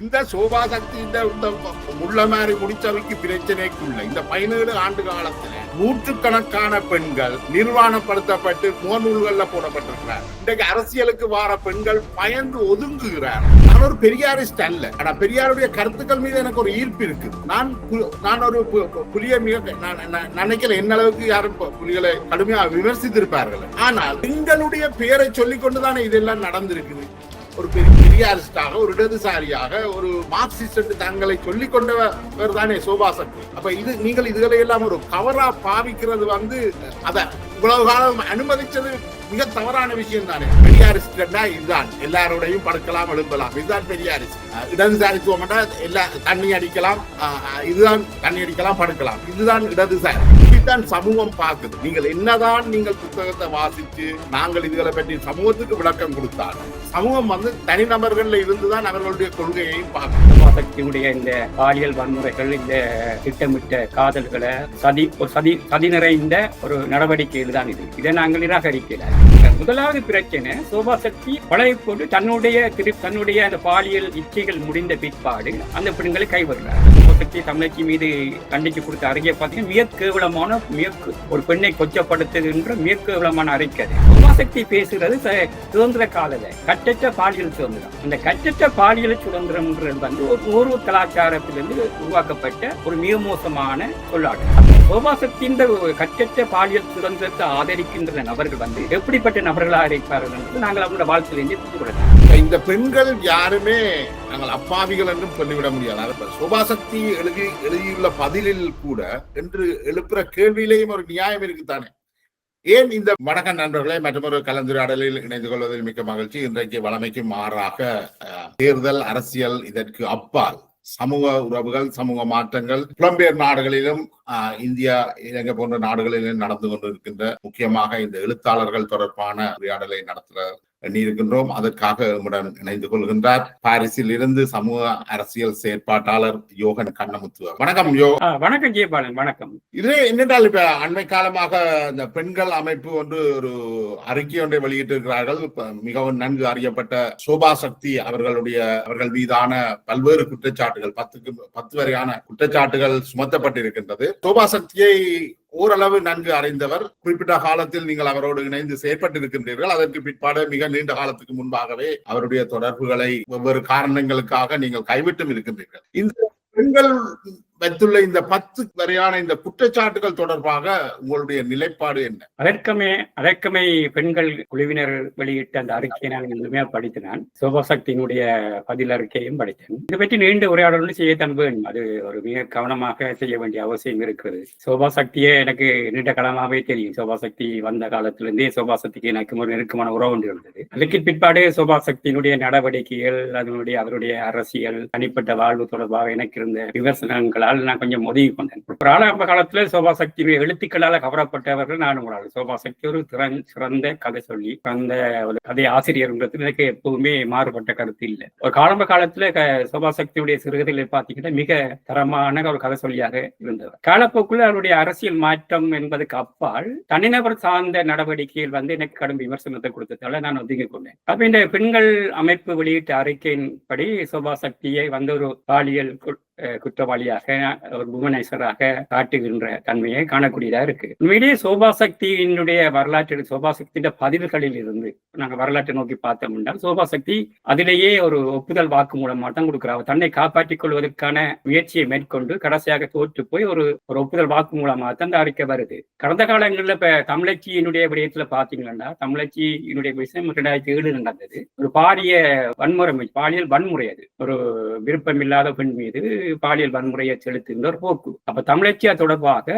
இந்த சோபா சக்தி இந்த முள்ள மாதிரி முடிச்சவைக்கு பிரச்சனைக்குள்ள இந்த 17 ஆண்டு காலத்துல நூற்றுக்கணக்கான பெண்கள் நிர்வாணப்படுத்தப்பட்டு முகநூல்கள்ல போடப்பட்டிருக்கிறார். இன்றைக்கு அரசியலுக்கு வார பெண்கள் பயந்து ஒதுங்குகிறார். நான் ஒரு பெரியாரிஸ்ட் அல்ல, ஆனா பெரியாருடைய கருத்துக்கள் மீது எனக்கு ஒரு ஈர்ப்பு இருக்கு. நான் ஒரு புலிய நினைக்கல, என்ன அளவுக்கு யாரும் புலிகளை கடுமையா விமர்சித்திருப்பார்கள். ஆனால் பெண்களுடைய பெயரை சொல்லிக் கொண்டுதானே இதெல்லாம் நடந்திருக்குது. ஒரு பெரியாரிஸ்டாக, ஒரு இடதுசாரியாக, ஒரு மார்க்சிஸ்ட் தங்களை சொல்லிக் கொண்டவர் தானே சோபா சக்தி. அப்ப நீங்கள் இதுகளை எல்லாம் ஒரு கவரா பாவிக்கிறது அத இவ்வளவு காலம் அனுமதிச்சது மிக தவறான விஷயம் தானே. பெரியாரிஸ்டா இதுதான், எல்லாரோடையும் படுக்கலாம் எழுப்பலாம், இதுதான் பெரியாரிஸ்ட். இடதுசாரித்துவம் எல்லா தண்ணி அடிக்கலாம், இதுதான் தண்ணி அடிக்கலாம் படுக்கலாம், இதுதான் இடதுசாரி. இதுதான் சமூகம் பார்க்குது. நீங்கள் என்னதான் நீங்கள் புத்தகத்தை வாசிச்சு நாங்கள் இதுகளை பற்றி சமூகத்துக்கு விளக்கம் கொடுத்தால் சமூகம் தனிநபர்கள் இருந்துதான் அவர்களுடைய கொள்கையையும் பார்க்கும். சக்தியுடைய இந்த பாலியல் வன்முறைகள், இந்த திட்டமிட்ட காதல்களை சதி நிறைந்த ஒரு நடவடிக்கையில் தான் இதை நாங்கள் நிராகரிக்கல. முதலாவது பிரச்சனை, சோபா சக்தி பழைய போட்டு தன்னுடைய அந்த பாலியல் இச்சைகள் முடிந்த பிற்பாடு அந்த பெண்களை கைவிடுறார். சோபா சக்தி தமிழச்சி மீது கண்டிச்சு கொடுத்த அறிக்கை பார்த்தீங்கன்னா மிக கேவலமான ஒரு பெண்ணை கொச்சப்படுத்துகின்ற மிக கேவலமான அறிக்கை. சோபா சக்தி பேசுறது சுதந்திர காலல கட்டற்ற பாலியல் சுதந்திரம். அந்த கட்டற்ற பாலியல் சுதந்திரம் ஒரு கலாச்சாரத்திலிருந்து உருவாக்கப்பட்ட ஒரு மிக மோசமான சொல்லாட்டம். சோபா சக்தி இந்த கட்டற்ற பாலியல் சுதந்திரத்தை ஆதரிக்கின்ற நபர்கள் எப்படிப்பட்ட நபர்களாக இருப்பார்கள் என்று நாங்கள் அவங்களோட வாழ்க்கையிலிருந்து புரிந்து கொள்ளலாம். இந்த பெண்கள் யாருமே நாங்கள் அப்பாவிகள் என்றும் சொல்லிவிட முடியாது. சோபா சக்தி எழுதியுள்ள பதிலில் கூட என்று எழுப்புற கேள்வியிலேயும் ஒரு நியாயம் இருக்குத்தானே. ஏன் இந்த வணக்க நண்பர்களை மற்றொரு கலந்துரையாடலில் இணைந்து கொள்வதில் மிக்க மகிழ்ச்சி. இன்றைக்கு வழமைக்கு மாறாக தேர்தல் அரசியல், இதற்கு அப்பால் சமூக உறவுகள், சமூக மாற்றங்கள் புலம்பெயர் நாடுகளிலும் இந்தியா, இலங்கை போன்ற நாடுகளிலும் நடந்து கொண்டிருக்கின்ற முக்கியமாக இந்த எழுத்தாளர்கள் தொடர்பான உரையாடலை நடத்த எண்ணியிருக்கின்றோம். அதற்காக நம்முடன் இணைந்து கொள்கின்றார் பாரிஸில் இருந்து சமூக அரசியல் செயற்பாட்டாளர் யோகன் கண்ணமுத்து. வணக்கம் வணக்கம் ஜெயபாலன். வணக்கம். இது என்னென்றால் இப்ப அண்மை காலமாக இந்த பெண்கள் அமைப்பு ஒரு அறிக்கை ஒன்றை வெளியிட்டிருக்கிறார்கள். மிகவும் நன்கு அறியப்பட்ட சோபா சக்தி அவர்கள் மீதான பல்வேறு குற்றச்சாட்டுகள் 10 வரையான குற்றச்சாட்டுகள் சுமத்தப்பட்டிருக்கின்றது. சோபா சக்தியை ஓரளவு நன்கு அறிந்தவர், குறிப்பிட்ட காலத்தில் நீங்கள் அவரோடு இணைந்து செயற்பட்டிருக்கின்றீர்கள். அதற்கு பிற்பாடு மிக நீண்ட காலத்துக்கு முன்பாகவே அவருடைய தொடர்புகளை வெவ்வேறு காரணங்களுக்காக நீங்கள் கைவிட்டும் இருக்கின்றீர்கள். இந்த பெண்கள் வைத்துள்ள இந்த 10 வரையான இந்த குற்றச்சாட்டுகள் தொடர்பாக உங்களுடைய நிலைப்பாடு என்ன? அதற்கமே பெண்கள் குழுவினர் வெளியிட்ட அந்த அறிக்கையை நான் முழுமையா படித்தேன். சோபா சக்தியினுடைய பதில் அறிக்கையும் படித்தேன். இதை பற்றி நீண்ட உரையாடலும் செய்யத்தான் வேண்டும். அது ஒரு மிக கவனமாக செய்ய வேண்டிய அவசியம் இருக்கிறது. சோபா சக்தியே எனக்கு நீண்ட காலமாகவே தெரியும். சோபா சக்தி வந்த காலத்திலிருந்தே சோபா சக்திக்கு எனக்கு ஒரு நெருக்கமான உறவு ஒன்று இருந்தது. அதற்கு பிற்பாடு சோபா சக்தியினுடைய நடவடிக்கைகள், அவருடைய அரசியல், தனிப்பட்ட வாழ்வு தொடர்பாக எனக்கு இருந்த விமர்சனங்களால் நான் கொஞ்சம் ஒதுங்கி கொண்டேன். ஒரு ஆரம்ப காலத்துல சோபா சக்தியுடைய எழுத்துக்களால் கவரப்பட்டவர்கள் நானும் ஒரு ஆள். சோபா சக்தி ஒரு சிறந்த கதை சொல்லி அந்த கதை ஆசிரியர்ன்றது எனக்கு எப்பவுமே மாறுபட்ட கருத்து இல்லை. ஒரு ஆரம்ப காலத்துல சோபா சக்தியுடைய சிறுகதைகளை பார்த்தீங்கன்னா மிக தரமான ஒரு கதை சொல்லியாக இருந்தவர். காலப்போக்குள்ள அவருடைய அரசியல் மாற்றம் என்பதுக்கு அப்பால் தனிநபர் சார்ந்த நடவடிக்கைகள் எனக்கு கடும் விமர்சனத்தை கொடுத்ததால நான் ஒதுங்கி கொண்டேன். அப்ப இந்த பெண்கள் அமைப்பு வெளியிட்ட அறிக்கையின்படி சோபா சக்தியை ஒரு பாலியல் குற்றவாளியாக, ஒரு புவனேஸ்வராக காட்டுகின்ற தன்மையை காணக்கூடியதா இருக்கு. உண்மையிலேயே சோபா சக்தியினுடைய வரலாற்று, சோபா சக்தியின் பதில்களில் இருந்து நாங்க வரலாற்றை நோக்கி பார்த்தோம் என்றால் சோபா சக்தி அதிலேயே ஒரு ஒப்புதல் வாக்கு மூலமாக தான் கொடுக்கிறார். தன்னை காப்பாற்றிக் கொள்வதற்கான முயற்சியை மேற்கொண்டு கடைசியாக தோற்று போய் ஒரு ஒப்புதல் வாக்கு மூலமாக தான் அந்த அறிக்கை வருது. கடந்த காலங்களில் இப்ப தமிழச்சியினுடைய விடயத்துல பாத்தீங்கன்னா, தமிழச்சியினுடைய விஷயம் 2007 நடந்தது. ஒரு பாலியல் வன்முறை, அது ஒரு விருப்பமில்லாத பெண் மீது பாலியல் வன்முறையை செலுத்துகின்ற ஒரு போக்கு. அப்ப தமிழச்சியா தொடர்பாக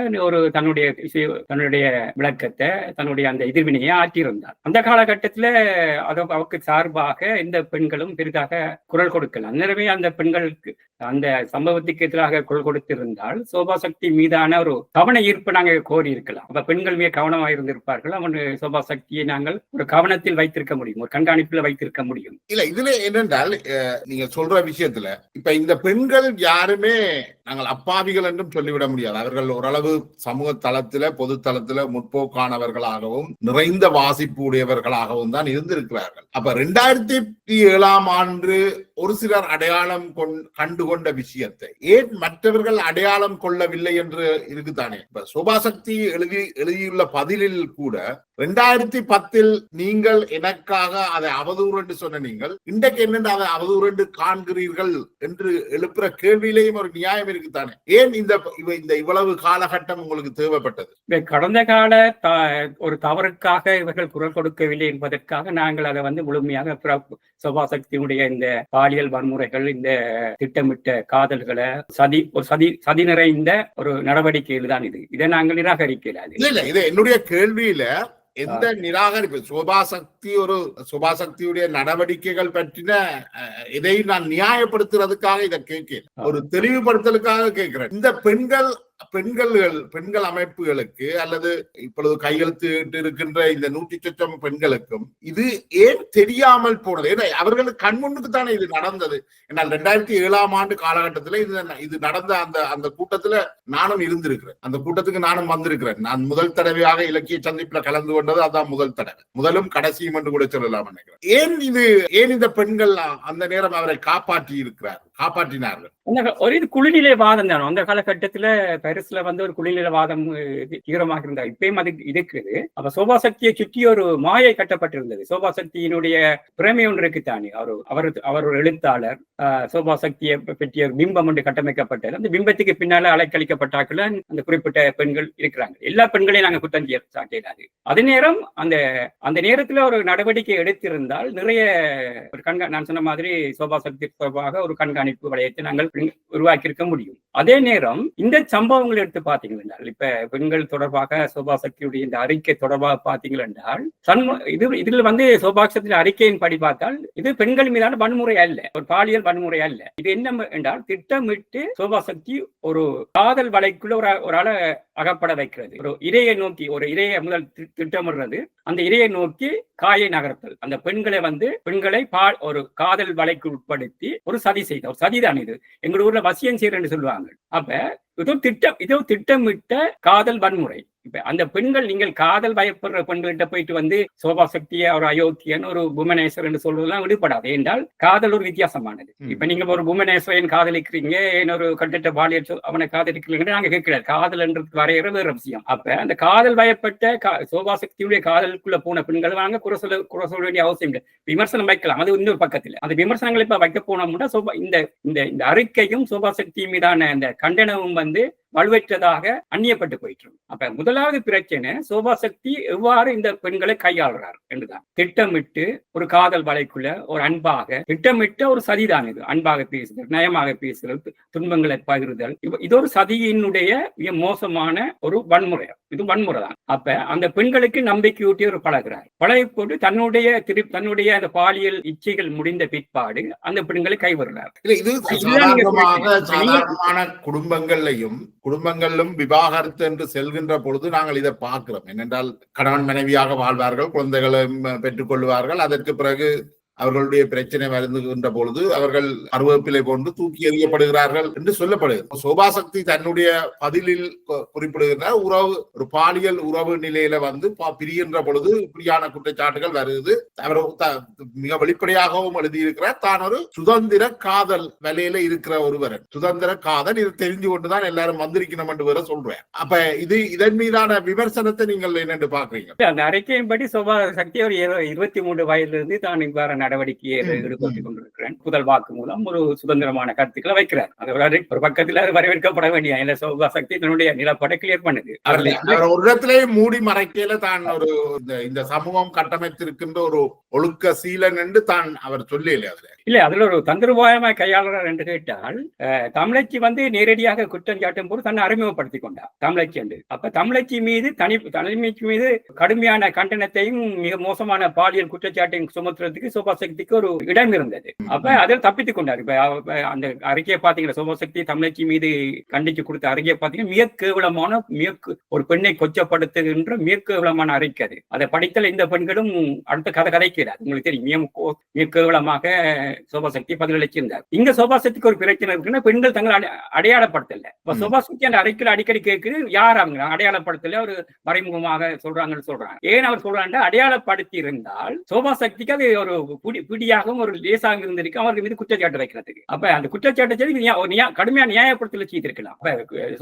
தன்னுடைய விளக்கத்தை, தன்னுடைய அந்த எதிர்வினையை ஆற்றியிருந்தார். அந்த காலகட்டத்துல அவருக்கு சார்பாக இந்த பெண்களும் பெரிதாக குரல் கொடுக்கலாம். எனவே அந்த பெண்களுக்கு அந்த சம்பவத்துக்கு எதிராக குரல் கொடுத்திருந்தால் சோபா சக்தி மீதான ஒரு கவன ஈர்ப்பு நாங்கள் கோரி இருக்கலாம். அப்ப பெண்கள் மிக கவனமாக இருந்திருப்பார்கள். சோபா சக்தியை நாங்கள் ஒரு கவனத்தில் வைத்திருக்க முடியும், ஒரு கண்காணிப்பில் வைத்திருக்க முடியும். இல்ல, இதுல என்னென்றால் நீங்க சொல்ற விஷயத்துல இப்ப இந்த பெண்கள் யாருமே நாங்கள் அப்பாவிகள் என்றும் சொல்லிவிட முடியாது. அவர்கள் ஓரளவு சமூக தளத்தில பொது தளத்தில முற்போக்கானவர்களாகவும் நிறைந்த வாசிப்பு உடையவர்களாகவும் தான் இருந்திருக்கிறார்கள். அப்ப 2007 ஆண்டு ஒரு சிலர் அடையாளம் கண்டுகொண்ட விஷயத்தை ஏன் மற்றவர்கள் அடையாளம் கொள்ளவில்லை என்று இருக்குதானே. இப்ப சோபாசக்தி எழுதியுள்ள பதிலில் கூட 2010 நீங்கள் எனக்காக அதை அவதூறு என்று சொன்ன நீங்கள் இன்றைக்கு என்னென்று அதை அவதூறு என்று காண்கிறீர்கள் என்று எழுப்புற கேள்வியிலேயும் ஒரு நியாயம் இருக்குதானே. ஏன் இந்த இவ்வளவு காலகட்டம் உங்களுக்கு தேவைப்பட்டது? கடந்த கால ஒரு தவறுக்காக இவர்கள் குரல் கொடுக்கவில்லை என்பதற்காக நாங்கள் அதை முழுமையாக சோபாசக்தியுடைய இந்த பாலியல் வன்முறைகள், இந்த திட்டமிட்ட காதல்களை சதி நிறைந்த ஒரு நடவடிக்கையில் தான் இதை நாங்கள் நிராகரிக்கலாது. இல்ல இது என்னுடைய கேள்வியில எந்த நிராகரிப்பு சோபாசக்தியுடைய நடவடிக்கைகள் பற்றின இதை நான் நியாயப்படுத்துறதுக்காக இதை கேட்கிறேன், ஒரு தெளிவுபடுத்தலுக்காக கேட்கிறேன். இந்த பெண்கள் அமைப்புகளுக்கு அல்லது இப்பொழுது கையெழுத்து இருக்கின்ற இந்த 100 லட்சம் பெண்களுக்கும் இது ஏன் தெரியாமல் போனது? ஏன்னா அவர்களுக்கு கண்முன்னுக்கு தானே இது நடந்தது. என்னால் 2007 ஆண்டு காலகட்டத்தில் இது நடந்த அந்த கூட்டத்துல நானும் இருந்திருக்கிறேன், அந்த கூட்டத்துக்கு நானும் வந்திருக்கிறேன். நான் முதல் தடவையாக இலக்கிய சந்திப்புல கலந்து கொண்டது அதான் முதல் தடவை, முதலும் கடைசியும் என்று கூட சொல்லலாம் நினைக்கிறேன். ஏன் இந்த பெண்கள் அந்த நேரம் அவரை காப்பாற்றினார்கள்? ஒரு இது குளிர்நிலை வாதம் தானோ அந்த காலகட்டத்துல பரிசுல ஒரு குளிர்நிலை வாதம் தீவிரமாக இருந்தா இப்பயும் அது இருக்குது. அப்ப சோபாசக்தியை சுற்றி ஒரு மாயை கட்டப்பட்டிருந்தது. சோபாசக்தியினுடைய பிரமை ஒன்று இருக்குத்தானே. அவர் ஒரு எழுத்தாளர், சோபாசக்தியை பற்றிய ஒரு பிம்பம் ஒன்று கட்டமைக்கப்பட்டது. அந்த பிம்பத்துக்கு பின்னால அலைக்கழிக்கப்பட்டாக்கள் அந்த குறிப்பிட்ட பெண்கள் இருக்கிறாங்க. எல்லா பெண்களையும் நாங்க குற்றம் சாட்டியது. அதே நேரம் அந்த நேரத்துல ஒரு நடவடிக்கை எடுத்திருந்தால் நிறைய நான் சொன்ன மாதிரி சோபாசக்தி தொடர்பாக ஒரு கண்காணிப்பு வளையத்தை நாங்கள் உருவாக்கி இருக்க முடியும். அதே நேரம் இந்த சம்பவங்கள் எடுத்து பாத்தீங்கன்னா இப்ப பெண்கள் தொடர்பாக சோபாசக்தியுடைய இந்த அறிக்கை தொடர்பாக பாத்தீங்கள் என்றால் இதுல சோபாசக்தி அறிக்கையின் படி பார்த்தால் இது பெண்கள் மீதான வன்முறை அல்ல, ஒரு பாலியல் வன்முறை அல்ல. இது என்ன என்றால் திட்டமிட்டு சோபாசக்தி ஒரு காதல் வலைக்குள்ள ஒரு ஆளை அகப்பட வைக்கிறது. ஒரு இரையை நோக்கி ஒரு இரையை முதல் திட்டமிடுறது, அந்த இரையை நோக்கி காயை நகர்த்தல், அந்த பெண்களை ஒரு காதல் வலைக்கு உட்படுத்தி ஒரு சதி செய்த ஒரு சதிதான் இது. எங்க ஊர்ல வசியம் செய்யறன்னு சொல்லுவாங்க. அப்ப இதோ திட்டமிட்ட காதல் வன்முறை. இப்ப அந்த பெண்கள், நீங்கள் காதல் பயப்படுற பெண்கள்கிட்ட போயிட்டு சோபாசக்தியை ஒரு அயோக்கியன் ஒரு புவனேஸ்வர் என்று சொல்றதுலாம் விடுபடாது. என்றால் காதல் ஒரு வித்தியாசமானது. இப்ப நீங்க ஒரு புவனேஸ்வரன் காதலிக்கிறீங்க, ஒரு கட்டிட்ட பாலியல் அவனை காதலிக்கிறீங்க நாங்க கேட்கிறார். காதல் என்றது வரைகிற வேற விஷயம். அப்ப அந்த காதல் பயப்பட்ட சோபாசக்தியுடைய காதலுக்குள்ள போன பெண்கள் வாங்க குறை சொல்ல வேண்டிய அவசியம் இல்லை. விமர்சனம் வைக்கலாம், அது இன்னொரு பக்கத்துல. அந்த விமர்சனங்கள் இப்ப வைக்க போனோம்னா இந்த அறிக்கையும் சோபாசக்தி மீதான இந்த கண்டனமும் வலுவற்றதாக அந்நியப்பட்டு போயிட்டு. அப்ப முதலாவது பிரச்சனை சோபாசக்தி எவ்வாறு இந்த பெண்களை கையாளுறார் என்றுதான். திட்டமிட்டு ஒரு காதல் வலைக்குள்ள ஒரு அன்பாக திட்டமிட்ட ஒரு சதிதான் இது. அன்பாக பேசுதல், நயமாக பேசுதல், துன்பங்களை பகிர்தல், இது ஒரு சதியினுடைய மிக மோசமான ஒரு வன்முறை. இது வன்முறை தான். அப்ப அந்த பெண்களுக்கு நம்பிக்கையூட்டி ஒரு பழகிறார். பழகி போட்டு தன்னுடைய அந்த பாலியல் இச்சைகள் முடிந்த பிற்பாடு அந்த பெண்களை கைவிடுறார். இது சாதாரணமான குடும்பங்களிலும் விவாகரத்து என்று செல்கின்ற பொழுது நாங்கள் இதை பார்க்கிறோம். என்னென்றால் கணவன் மனைவியாக வாழ்வார்கள், குழந்தைகளும் பெற்றுக் கொள்வார்கள். அதற்கு பிறகு அவர்களுடைய பிரச்சனை வருகின்ற பொழுது அவர்கள் அருவப்பிலை போன்று தூக்கி எறியப்படுகிறார்கள் என்று சொல்லப்படுகிறது. சோபாசக்தி தன்னுடைய பதிலில் குறிப்பிடுகின்ற ஒரு பாலியல் உறவு நிலையில பிரிகின்ற பொழுது இப்படியான குற்றச்சாட்டுகள் வருகிறது. அவர் மிக வெளிப்படையாகவும் எழுதியிருக்கிறார், தான் ஒரு சுதந்திர காதல் வலையில இருக்கிற ஒருவர், சுதந்திர காதல் இது தெரிஞ்சு கொண்டுதான் எல்லாரும் வந்திருக்கணும் என்று வேற சொல்றேன். அப்ப இதன் மீதான விமர்சனத்தை நீங்கள் என்னென்று பாக்குறீங்க? அந்த அறிக்கையின்படி சோபாசக்தி ஒரு 23 வயதிலிருந்து தான் இவ்வாறு நடவடிக்கையை ஈடுபட்டுக் கொண்டிருக்கிறேன். முதல் வாக்கு மூலம் ஒரு சுதந்திரமான கருத்துக்களை வைக்கிறார். ஒரு பக்கத்தில் வரவேற்கப்பட வேண்டிய சோபாசக்தி தன்னுடைய நிலப்பாடை கிளியர் பண்ணுது. ஒரு இடத்திலே மூடி மறைக்கையில தான் ஒரு இந்த சமூகம் கட்டமைத்திருக்கின்ற ஒரு ஒழுக்க சீலன் என்று தான் அவர் சொல்லல. அதுல ஒரு தந்திரபாயமாய் கையாளுறார் என்று கேட்டால், தமிழச்சி நேரடியாக குற்றம் சாட்டும் போது தன்னை அறிமுகப்படுத்திக் கொண்டார் தமிழச்சி என்று. அப்ப தமிழச்சி மீது தலைமைக்கு மீது கடுமையான கண்டனத்தையும் மிக மோசமான பாலியல் குற்றச்சாட்டையும் சுமத்துறதுக்கு சோபாசக்திக்கு ஒரு இடம் இருந்தது. அப்ப அதில் தப்பித்துக் கொண்டார். இப்ப அந்த அறிக்கையை பாத்தீங்கன்னா, சோபாசக்தி தமிழச்சி மீது கண்டிச்சு கொடுத்த அறிக்கையை பாத்தீங்கன்னா மிக கேவலமான, ஒரு பெண்ணை கொச்சப்படுத்துகின்ற மிக கேவலமான அறிக்கை அது. அதை படித்தல் இந்த பெண்களும் அடுத்த கதைக்கிறார். உங்களுக்கு தெரியும், மிக கேவலமாக சோபாசக்தி பதிலளிச்சிருந்தார். இங்க சோபாசக்திக்கு ஒரு பிரச்சனை இருக்குன்னா, பெண்கள் தங்களை அடையாளப்படுத்தல. இப்ப சோபாசக்தி அந்த அறிக்கையில் அடிக்கடி கேட்குது, யார் அவங்க அடையாளப்படுத்தல, ஒரு மறைமுகமாக சொல்றாங்கன்னு சொல்றாங்க. ஏன் அவர் சொல்றாங்க, அடையாளப்படுத்தி இருந்தால் சோபாசக்திக்கு அது ஒரு பிடியாகவும் ஒரு லேசாக இருந்திருக்கு அவருக்கு மீது குற்றச்சாட்டு வைக்கிறதுக்கு. அப்ப அந்த குற்றச்சாட்டு கடுமையா நியாயப்படுத்தல செய்திருக்கலாம்.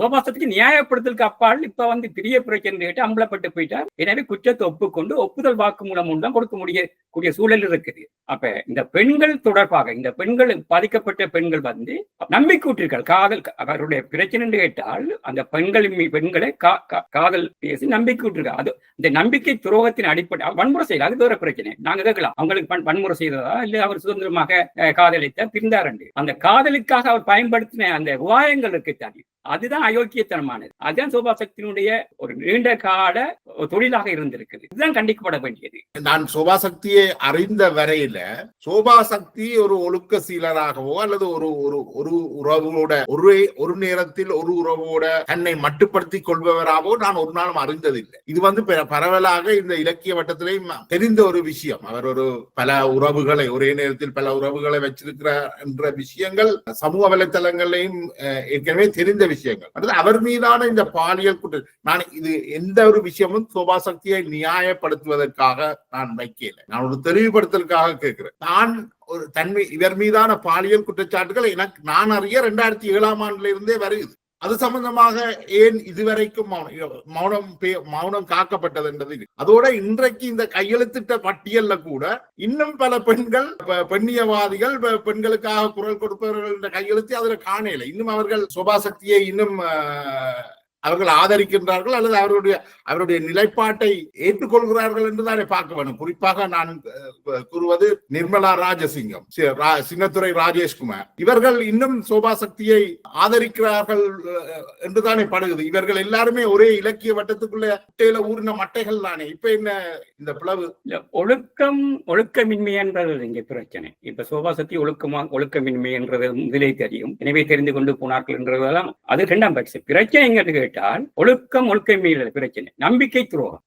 சோபாசக்திக்கு நியாயப்படுத்தலுக்கு அப்பால் இப்ப வந்து பெரிய பிரச்சனை கேட்டு அம்பலப்பட்டு போயிட்டார். எனவே குற்றத்தை ஒப்புக்கொண்டு ஒப்புதல் வாக்கு மூலம் தான் கொடுக்க முடியக்கூடிய சூழல் இருக்குது. அப்ப இந்த பெண்கள் தொடர்பாக, இந்த பெண்கள் பாதிக்கப்பட்ட பெண்கள் வந்து நம்பிக்கையூட்டிருக்காள். காதல் அவருடைய பிரச்சனை கேட்டால் அந்த பெண்களை காதல் பேசி நம்பிக்கையூட்டிருக்காள். அது இந்த நம்பிக்கை துரோகத்தின் அடிப்படை வன்முறை செய்யல, அது வேற பிரச்சனை. நாங்க கேட்கலாம், அவங்களுக்கு வன்முறை செய்ததா இல்ல அவர் சுதந்திரமாக காதலித்த பிரிந்தார். அந்த காதலுக்காக அவர் பயன்படுத்தின அந்த உபாயங்கள் இருக்கு தானே, அதுதான் அயோக்கியத்தனமானது. அதுதான் சோபாசக்தியினுடைய ஒரு நீண்ட கால தொழிலாக இருந்திருக்குது. இதுதான் கண்டிக்கப்பட வேண்டியது. நான் சோபாசக்தியை அறிந்த வரையில சோபாசக்தி ஒரு ஒழுக்க சீலராகவோ அல்லது ஒரு உறவோட ஒரு நேரத்தில் ஒரு உறவோட தன்னை மட்டுப்படுத்திக் கொள்பவராகவோ நான் ஒரு நாளும் அறிந்ததில்லை. இது வந்து பரவலாக இந்த இலக்கிய வட்டத்திலேயும் தெரிந்த ஒரு விஷயம். அவர் ஒரு பல உறவுகளை, ஒரே நேரத்தில் பல உறவுகளை வச்சிருக்கிறார் என்ற விஷயங்கள் சமூக வலைத்தளங்களையும் ஏற்கனவே தெரிந்த விஷயங்கள். அவர் மீதான இந்த பாலியல் குற்றம், நான் இது எந்த ஒரு விஷயமும் சோபாசக்தியை நியாயப்படுத்துவதற்காக நான் வைக்கல, நான் ஒரு தெளிவுபடுத்தலுக்காக கேட்கிறேன். நான் ஒரு இவர் மீதான பாலியல் குற்றச்சாட்டுகள் எனக்கு நான் அறிய 2007ஆம் ஆண்டுல இருந்தே வருகிறது. அது சம்பந்தமாக ஏன் இதுவரைக்கும் மௌனம் காக்கப்பட்டது என்றது. அதோட இன்றைக்கு இந்த கையெழுத்திட்ட பட்டியல்ல கூட இன்னும் பல பெண்கள், பெண்ணியவாதிகள், பெண்களுக்காக குரல் கொடுப்பவர்கள் என்ற கையெழுத்து அதுல காணல. இன்னும் அவர்கள் சோபாசக்தியை இன்னும் அவர்கள் ஆதரிக்கின்றார்கள் அல்லது அவருடைய நிலைப்பாட்டை ஏற்றுக்கொள்கிறார்கள் என்றுதானே பார்க்க வேண்டும். குறிப்பாக நான் கூறுவது நிர்மலா ராஜசிங்கம், சின்னத்துறை ராஜேஷ்குமார், இவர்கள் இன்னும் சோபாசக்தியை ஆதரிக்கிறார்கள் என்றுதானே படுகிறது. இவர்கள் எல்லாருமே ஒரே இலக்கிய வட்டத்துக்குள்ள ஊரின மட்டைகள் தானே. இப்ப என்ன இந்த பிளவு? ஒழுக்கமின்மை என்றது இங்க பிரச்சனை. இப்ப சோபாசக்தி ஒழுக்கமின்மை என்றது முதலே தெரியும், எனவே தெரிந்து கொண்டு போனார்கள் என்றதெல்லாம் அது இரண்டாம் பட்சம் பிரச்சனை. ஒழுக்கமின்மை பிரச்சனை, நம்பிக்கை துரோகம்,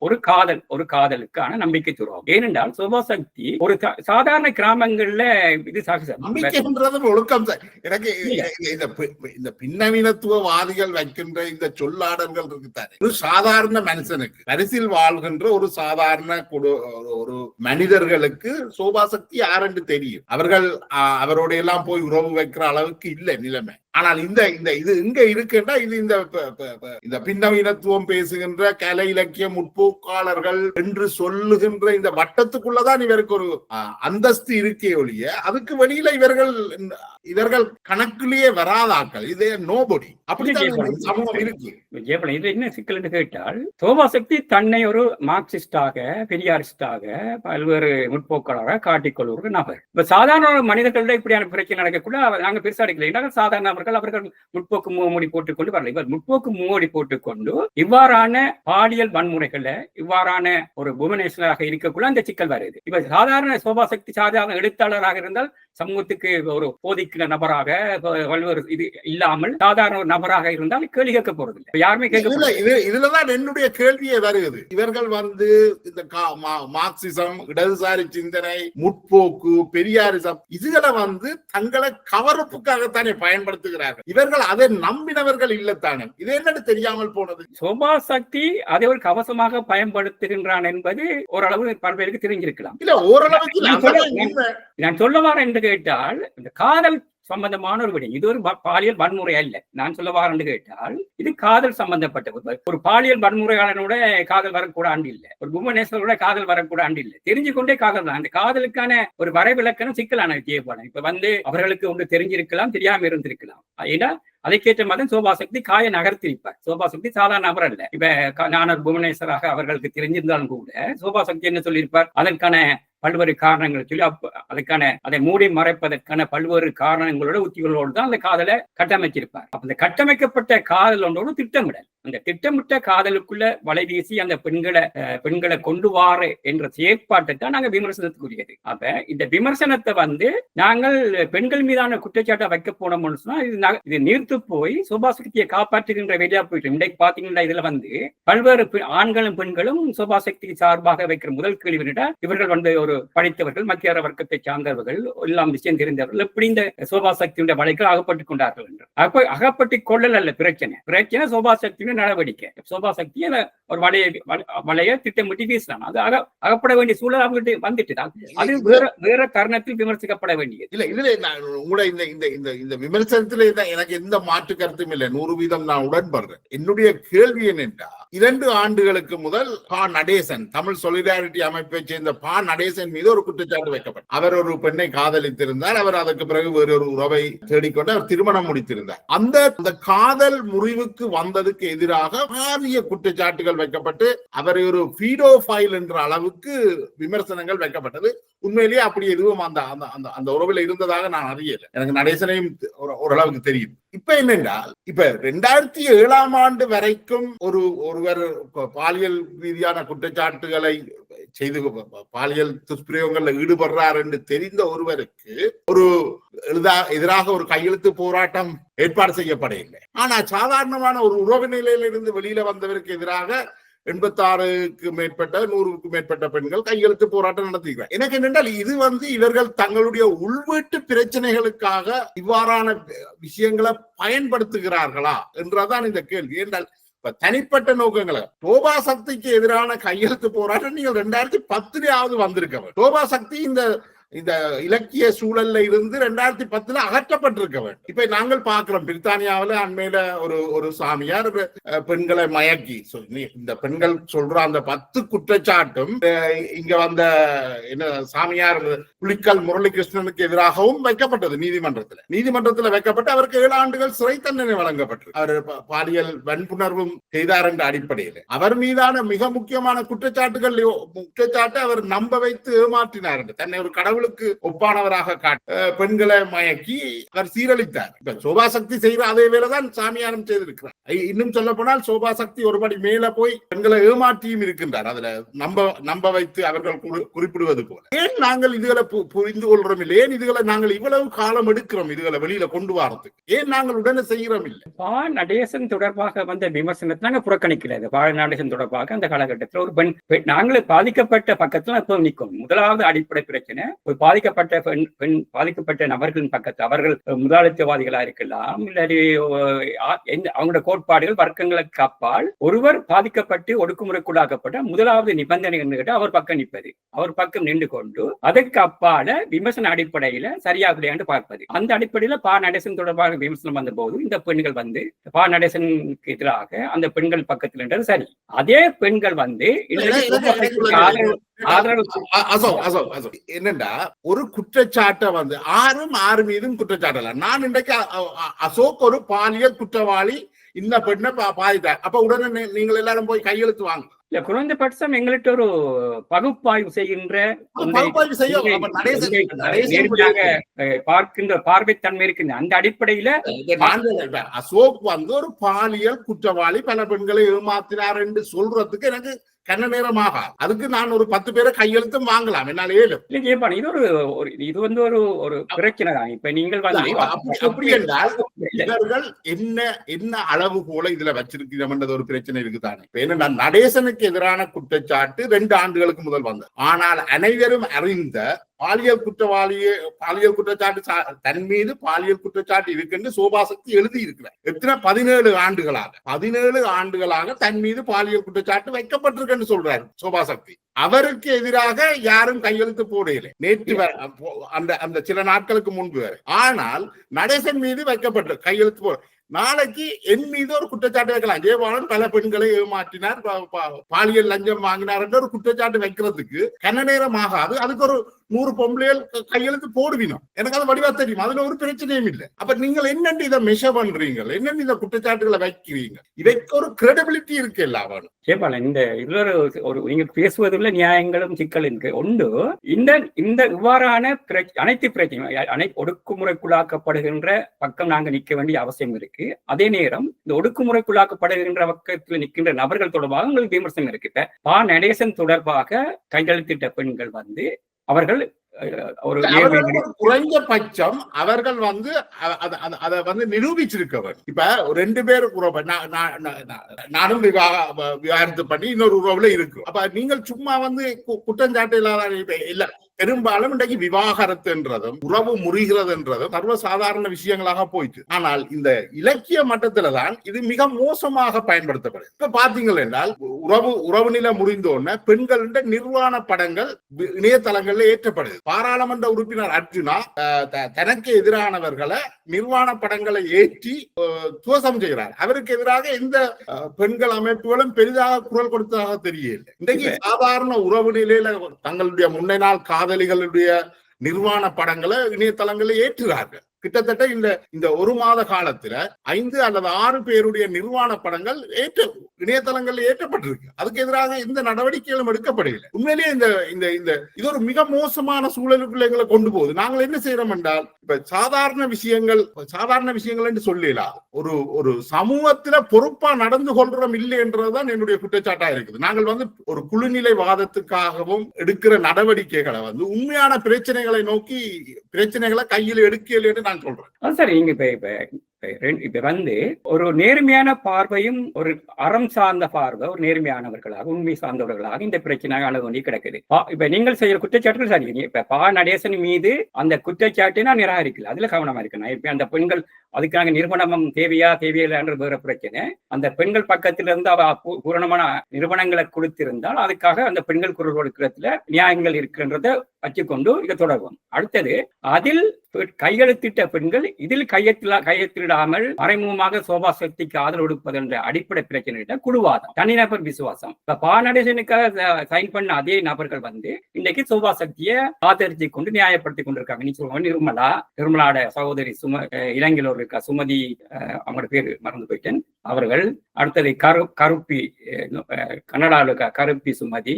ஒரு காதலுக்கான நம்பிக்கை துரோகம். ஏனென்றால் சோபாசக்தி ஒரு சாதாரண கிராமங்கள்ல இது ஒழுக்கம். எனக்கு இந்த பின்னவீனத்துவவாதிகள் வைக்கின்ற இந்த சொல்லாடல்கள் இருக்குத்தானே, ஒரு சாதாரண மனுஷனுக்கு, பரிசில் வாழ்கின்ற ஒரு சாதாரண ஒரு மனிதர்களுக்கு சோபாசக்தி யாரென்று தெரியும். அவரோட எல்லாம் போய் உறவு வைக்கிற அளவுக்கு இல்லை நிலைமை. ஆனால் இது இங்க இருக்குன்னா, இது இந்த பின்னவீனத்துவம் பேசுகின்ற கலை இலக்கிய முற்போக்காளர்கள் என்று சொல்லுகின்ற இந்த வட்டத்துக்குள்ளதான் இவருக்கு ஒரு அந்தஸ்து இருக்கே ஒழிய அதுக்கு வெளியில இவர்கள் கணக்கிலேயே வராதாக்கள். இதே நோபடி. அப்படித்தான் சமூகம் இருக்கு. இது என்ன சிக்கல் என்று கேட்டால், சோபாசக்தி தன்னை ஒரு மார்க்சிஸ்டாக, பெரியாரிஸ்டாக, பல்வேறு முற்போக்காளராக காட்டிக்கொள்வது நபர். இப்ப சாதாரண மனிதர்களிட இப்படியான பிரச்சனை நடக்கக்கூட நாங்க பெருசா எடுக்கல. சாதாரண அவர்கள் முற்போக்கு முகமூடி போட்டுக்கொண்டு வரல. இவர் முற்போக்கு முகமூடி போட்டுக்கொண்டு இவ்வாறான பாலியல் வன்முறைகளை, இவ்வாறான ஒரு புவனேஸ்வராக இருக்கக்குள்ள அந்த சிக்கல் வருது. இப்ப சாதாரண சோபாசக்தி சாதாரண எழுத்தாளராக இருந்தால் சமூகத்துக்கு ஒரு போதிக்கிற நபராக, பல்வேறு இது இல்லாமல் சாதாரண ஒரு நபராக இருந்தால் கேள்வி கேட்க போறது இல்லை, யாருமே கேட்க. இதுலதான் என்னுடைய கேள்வியே வருகிறது. இவர்கள் வந்து இந்த மார்க்சிசம், இடதுசாரி சிந்தனை, முற்போக்கு, பெரியாரிசம் இதுகளை வந்து தங்களை கவர்ப்புக்காகத்தானே பயன்படுத்துகிறார்கள். இவர்கள் அதை நம்பினவர்கள் இல்லத்தானே. இது என்னன்னு தெரியாமல் போனது. சோபாசக்தி அதை ஒரு கவசமாக பயன்படுத்துகின்றான் என்பது ஓரளவு பல்வேறுக்கு தெரிஞ்சிருக்கலாம். இல்ல, ஓரளவுக்கு நான் சொல்ல வரேன் என்று கேட்டால், இந்த காதல் சம்பந்தமான ஒரு விடயம். இது ஒரு பாலியல் வன்முறை அல்ல. நான் சொல்ல வரேன் கேட்டால், இது காதல் சம்பந்தப்பட்ட ஒரு பாலியல் வன்முறையாளனோட காதல் வரக்கூட ஆண்டு இல்லை, ஒரு புவனேஸ்வரோட காதல் வரக்கூட ஆண்டு இல்லை. தெரிஞ்சு கொண்டே காதல் தான். அந்த காதலுக்கான ஒரு வரைவிலக்கணம் சிக்கலான தேவைப்படும். இப்ப வந்து அவர்களுக்கு ஒன்று தெரிஞ்சிருக்கலாம், தெரியாம இருந்திருக்கலாம். ஏன்னா அதற்கேற்ற மாதிரி சோபாசக்தி காய நகர்த்திருப்பார். சோபாசக்தி சாதாரண நபர் அல்ல. இப்ப நான் புவனேஸ்வராக அவர்களுக்கு தெரிஞ்சிருந்தாலும் கூட சோபாசக்தி என்ன சொல்லியிருப்பார், அதற்கான பல்வேறு காரணங்கள் சொல்லி அதுக்கான அதை மூடி மறைப்பதற்கான பல்வேறு காரணங்களோட உத்திகளோடு தான் அந்த காதலை கட்டமைச்சிருப்பார். அப்ப இந்த கட்டமைக்கப்பட்ட காதல் ஒன்றோடு திட்டமிடல், அந்த திட்டமிட்ட காதலுக்குள்ள வலை வீசி அந்த பெண்களை கொண்டு வார என்ற செயற்பாட்டை தான் நாங்க விமர்சனத்துக்குரியது. அப்ப இந்த விமர்சனத்தை நாங்கள் பெண்கள் மீதான குற்றச்சாட்டை வைக்க போனோம்னு சொன்னா இது நீர்த்து போய் சோபாசக்தியை காப்பாற்றுகின்ற வெளியா போயிட்டு இன்றைக்கு பாத்தீங்கன்னா இதுல பல்வேறு ஆண்களும் பெண்களும் சோபாசக்தி சார்பாக வைக்கிற முதல் கேள்வி இவர்கள் ஒரு படித்தவர்கள் மத்திய வர்க்கத்தை சார்ந்தவர்கள் எல்லாம் விஷயம் தெரிந்தவர்கள் எப்படி இந்த சோபாசக்தியுடைய வலைகள் அகப்பட்டுக் கொண்டார்கள் என்று அகப்பட்டுக் கொள்ளல் அல்ல பிரச்சனை சோபாசக்தியுடைய நடவடிக்கை. சோபாசக்தியை ஒரு வலையை திட்டமிட்டு வீசலாம். அது அகப்பட வேண்டிய சூழல் அவங்ககிட்ட வந்துட்டு தான் அது வேற தருணத்தில் விமர்சிக்கப்பட வேண்டியது. இல்ல இதுல உங்களோட இந்த விமர்சனத்துல எனக்கு எந்த மாற்று கருத்தும் இல்லை, 100% நான் உடன்படுறேன். என்னுடைய கேள்வி என்னென்றா 2 ஆண்டுகளுக்கு முதல் பா நடேசன் தமிழ் சொலிடாரிட்டி அமைப்பை சேர்ந்த பா நடேசன் மீது ஒரு குற்றச்சாட்டு வைக்கப்பட்டார். அவர் ஒரு பெண்ணை காதலித்திருந்தார். அவர் அதற்கு பிறகு வேறொரு உறவை தேடிக்கொண்டு அவர் திருமணம் முடித்திருந்தார். அந்த காதல் முறிவுக்கு வந்ததுக்கு எதிராக பாரிய குற்றச்சாட்டுகள் வைக்கப்பட்டு அவர் ஒரு பீடோஃபைல் என்ற அளவுக்கு விமர்சனங்கள் வைக்கப்பட்டது. உண்மையிலேயே அப்படி எதுவும் அந்த உறவில் இருந்ததாக நான் அறியல. எனக்கு நடேசனையும் ஓரளவுக்கு தெரியும். இப்ப என்னென்றால் இப்ப 2007ஆம் ஆண்டு வரைக்கும் ஒருவர் பாலியல் ரீதியான குற்றச்சாட்டுகளை செய்து பாலியல் துஷ்பிரயோகங்கள்ல ஈடுபடுறார் என்று தெரிந்த ஒருவருக்கு எதிராக ஒரு கையெழுத்து போராட்டம் ஏற்பாடு செய்யப்படவில்லை. ஆனா சாதாரணமான ஒரு உறவு நிலையிலிருந்து வெளியில வந்தவருக்கு எதிராக 86க்கு மேற்பட்ட 100க்கு மேற்பட்ட பெண்கள் கையெழுத்து போராட்டம் நடத்துகிறார். எனக்கு என்னென்றால் இது இவர்கள் தங்களுடைய உள்வீட்டு பிரச்சனைகளுக்காக இவ்வாறான விஷயங்களை பயன்படுத்துகிறார்களா என்றதான் இந்த கேள்வி. என்றால் தனிப்பட்ட நோக்கங்களை சோபா சக்திக்கு எதிரான கையெழுத்து போராட்டம் நீங்கள் 2010 வந்திருக்க. சோபா சக்தி இந்த இலக்கிய சூழல்ல இருந்து 2010 அகற்றப்பட்டிருக்க வேண்டும். இப்ப நாங்கள் பார்க்கிறோம் பிரித்தானியாவில் அண்மையில ஒரு சாமியார் பெண்களை மயக்கி இந்த பெண்கள் சொல்ற அந்த 10 குற்றச்சாட்டும் இங்க வந்த என்ன சாமியார் புலிக்கல் முரளிகிருஷ்ணனுக்கு எதிராகவும் வைக்கப்பட்டது நீதிமன்றத்தில் வைக்கப்பட்டு அவருக்கு 7 ஆண்டுகள் சிறை தண்டனை வழங்கப்பட்டது. அவர் பாலியல் வன்புணர்வும் செய்தார் என்ற அடிப்படையில் அவர் மீதான மிக முக்கியமான குற்றச்சாட்டு அவர் நம்ப வைத்து ஏமாற்றினார் என்று தன்னை ஒரு கடவுள் ஒப்பானவராக காட்டி பெண்களை மயக்கி அவர் சீரழித்தார். இப்ப சோபா சக்தி செய்யற அதே வேலைதான் சாமியாரும் செய்திருக்கிறார். இன்னும் சொல்ல போனால் சோபா சக்தி ஒருபடி மேல போய் பெண்களை ஏமாற்றியும் இருக்கின்றார். அதுல நம்ப வைத்து அவர்கள் குறிப்பிடுவது போல. ஏன் நாங்கள் இதுகளை புரிந்து கொள்றோம் இல்லை? ஏன் இதுகளை நாங்கள் இவ்வளவு காலம் எடுக்கிறோம் இதுகளை வெளியில கொண்டு வரதுக்கு? ஏன் நாங்கள் உடனே செய்கிறோம் இல்லை? பா நடேசன் தொடர்பாக வந்த விமர்சனத்தை நாங்கள் புறக்கணிக்கிறது. பா நடேசன் தொடர்பாக அந்த காலகட்டத்தில் ஒரு பெண் நாங்கள் பாதிக்கப்பட்ட பக்கத்துல இப்ப நிற்கும். முதலாவது அடிப்படை பிரச்சனை பாதிக்கப்பட்ட நபர்களின் பக்கத்தில் அவர்கள் முதலாளித்துவவாதிகளா இருக்கலாம், இல்லாட்டி அவங்களோட கோட்பாடுகள் வர்க்கங்களுக்கு அப்பால் ஒருவர் பாதிக்கப்பட்டு ஒடுக்குமுறைக்குள்ளாக்கப்பட்ட முதலாவது நிபந்தனை அவர் பக்கம் நிற்பது, அவர் பக்கம் நின்று கொண்டு அதற்கு அப்பால விமர்சன அடிப்படையில சரியா இல்லையாண்டு பார்ப்பது. அந்த அடிப்படையில பா நடேசன் தொடர்பாக விமர்சனம் வந்த போது இந்த பெண்கள் பா நடேசனுக்கு எதிராக அந்த பெண்கள் பக்கத்தில் நின்றது சரி. அதே பெண்கள் என்னண்டா ஒரு குற்றச்சாட்டை ஆறு மீதும் குற்றச்சாட்டல. நான் இன்றைக்கு அசோக் ஒரு பாலியல் குற்றவாளி இந்த பெண்ணை பாதித்தார். அப்ப உடனே நீங்கள் எல்லாரும் போய் கையெழுத்து வாங்க. இல்ல குறைந்தபட்சம் எங்கள்கிட்ட ஒரு பகுப்பாய்வு செய்கின்ற பார்க்கின்ற பார்வைத்தன்மை இருக்கு. அந்த அடிப்படையில அசோக் ஒரு பாலியல் குற்றவாளி பல பெண்களை ஏமாத்தினார் என்று சொல்றதுக்கு எனக்கு கண்ண நேரமாக அதுக்கு நான் ஒரு 10 பேரை கையெழுத்தும் வாங்கலாம். என்னால இது ஒரு பிரச்சனை தான். இப்ப நீங்கள் அப்படி என்றால் இவர்கள் என்ன அளவு போல இதுல வச்சிருக்கிறோம் ஒரு பிரச்சனை இருக்குதானே. இப்ப என்ன நடேசனுக்கு எதிரான குற்றச்சாட்டு 2 ஆண்டுகளுக்கு முதல் வந்தது. ஆனால் அனைவரும் அறிந்த பாலியல் குற்றச்சாட்டு தன் மீது பாலியல் குற்றச்சாட்டு இருக்குன்னு சோபா சக்தி எழுதி இருக்கிறார். எத்தனை 17 ஆண்டுகளாக தன் மீது பாலியல் குற்றச்சாட்டு வைக்கப்பட்டிருக்குன்னு சொல்றாரு சோபா சக்தி. அவருக்கு எதிராக யாரும் கையெழுத்து போடல நேற்று அந்த சில நாட்களுக்கு முன்பு வரை. ஆனால் நடேசன் மீது வைக்கப்பட்ட கையெழுத்து போட நாளைக்கு என் மீது ஒரு குற்றச்சாட்டு வைக்கலாம். ஜெயபாலன் பல பெண்களை ஏமாற்றினார், பாலியல் லஞ்சம் வாங்கினார் என்ற ஒரு குற்றச்சாட்டு வைக்கிறதுக்கு கன நேரம் ஆகாது. அதுக்கு ஒரு 100 பொம்பளைகள் கையெழுத்து போடுவீங்க. எனக்கு அது வடிவா தெரியும். அதுல ஒரு பிரச்சனையும் இல்லை. அப்ப நீங்கள் என்னன்னு இதை மெஷர் பண்றீங்க, என்னன்னு இந்த குற்றச்சாட்டுகளை வைக்கிறீங்க? இதற்கு ஒரு கிரெடிபிலிட்டி இருக்கு எல்லாரும். ஜெயபாலன் இந்த இதுல நீங்க பேசுவதில் நியாயங்களும் சிக்கல் இருக்கு. ஒன்று இந்த இவ்வாறான அனைத்து பிரச்சனையும் ஒடுக்குமுறைக்குள்ளாக்கப்படுகின்ற பக்கம் நாங்க நிற்க வேண்டிய அவசியம் இருக்கு. இருக்கு. அதே நேரம் இந்த ஒடுக்குமுறைக்குள்ளாக்கப்படுகின்ற பக்கத்தில் நிற்கின்ற நபர்கள் தொடர்பாக உங்களுக்கு விமர்சனம் இருக்கு. இப்ப நடேசன் தொடர்பாக கையெழுத்திட்ட பெண்கள் வந்து அவர்கள் ஒரு குறைந்தபட்சம் அவர்கள் வந்து அதை வந்து நிரூபிச்சிருக்கவர். இப்ப 2 பேர் நானும் விவாகரத்து பண்ணி இன்னொரு உறவுல இருக்கு. அப்ப நீங்கள் சும்மா வந்து குற்றஞ்சாட்டு இல்லாத இல்ல. பெரும்பாலும் இன்றைக்கு விவாகரத்துன்றதும் உறவு முறிகிறதுன்றதும் சர்வசாதாரண விஷயங்களாக போயிட்டு. ஆனால் இந்த இலக்கிய மட்டத்துல தான் இது மிக மோசமாக பயன்படுத்தப்படுது. இப்ப பாத்தீங்கள் என்றால் உறவு நிலை முறிந்தோன்னு பெண்களின் நிர்வாண படங்கள் இணையதளங்கள்ல ஏற்றப்படுது. பாராளுமன்ற உறுப்பினர் அர்ஜுனா தனக்கு எதிரானவர்களை நிர்வாண படங்களை ஏற்றி துவசம் செய்கிறார். அவருக்கு எதிராக எந்த பெண்கள் அமைப்புகளும் பெரிதாக குரல் கொடுத்ததாக தெரியல. இன்றைக்கு சாதாரண உறவு நிலையில தங்களுடைய முன்னை நாள் காதலிகளுடைய நிர்வாண படங்களை இணையதளங்களில் ஏற்றுகிறார்கள். கிட்டத்தட்ட இந்த 1 மாத காலத்துல 5 அல்லது 6 பேருடைய நிர்வாண படங்கள் இணையதளங்களில் ஏற்றப்பட்டிருக்கு. அதுக்கு எதிராக எந்த நடவடிக்கைகளும் எடுக்கப்படவில்லை. உண்மையிலேயே இது ஒரு மிக மோசமான சூழலுக்குள்ள எங்களை கொண்டு போகுது. நாங்கள் என்ன செய்யறோம் என்றால் இப்ப சாதாரண விஷயங்கள் என்று சொல்லலாம். ஒரு சமூகத்துல பொறுப்பா நடந்து கொள்றோம் இல்லை என்றதுதான் என்னுடைய குற்றச்சாட்டா இருக்குது. நாங்கள் வந்து ஒரு குழுநிலை வாதத்துக்காகவும் எடுக்கிற நடவடிக்கைகளை வந்து உண்மையான பிரச்சனைகளை நோக்கி பிரச்சனைகளை கையில் எடுக்கல என்று நான் சொல்றேன். சரி, இங்க இப்ப வந்து ஒரு நேர்மையான பார்வையும் ஒரு அறம் சார்ந்த பார்வை, ஒரு நேர்மையானவர்களாக உண்மை சார்ந்தவர்களாக இந்த பிரச்சனை அணுக வேண்டி கிடக்குது. இப்ப நீங்கள் செய்யற குற்றச்சாட்டுகள் சரி. இப்ப நடேசன் மீது அந்த குற்றச்சாட்டை நான் நிராகரிக்கல, அதுல கவனமா இருக்கணும். இப்ப அந்த பெண்கள் அதுக்காக நிறுவனம் தேவையில்லைன்ற வேற பிரச்சனை. அந்த பெண்கள் பக்கத்துல இருந்து அவ பூரணமான நிறுவனங்களை கொடுத்திருந்தால் அதுக்காக அந்த பெண்கள் குரல் கொடுக்கிறதுல நியாயங்கள் இருக்கின்றத வச்சுக்கொண்டு இதை தொடர்வோம். அடுத்தது, அதில் கையெழுத்திட்ட பெண்கள் இதில் கையெழுத்திடாமல் மறைமுகமாக சோபா சக்திக்கு ஆதரவு கொடுப்பது என்ற அடிப்படை பிரச்சனை குழுவாதம், தனிநபர் விசுவாசம். இப்ப நடேசனுக்காக சைன் பண்ண அதே நபர்கள் வந்து இன்னைக்கு சோபா சக்தியை ஆதரித்து கொண்டு நியாயப்படுத்திக் கொண்டிருக்காங்க. நீ சொல்லுவாங்க நிர்மலாட சகோதரி இலங்கையில் இருக்க சுமதி, அவங்களோட பேரு மறந்து போயிட்டேன், அவர்கள். அடுத்தது கருப்பி, கனடாவில் கருப்பி சுமதி,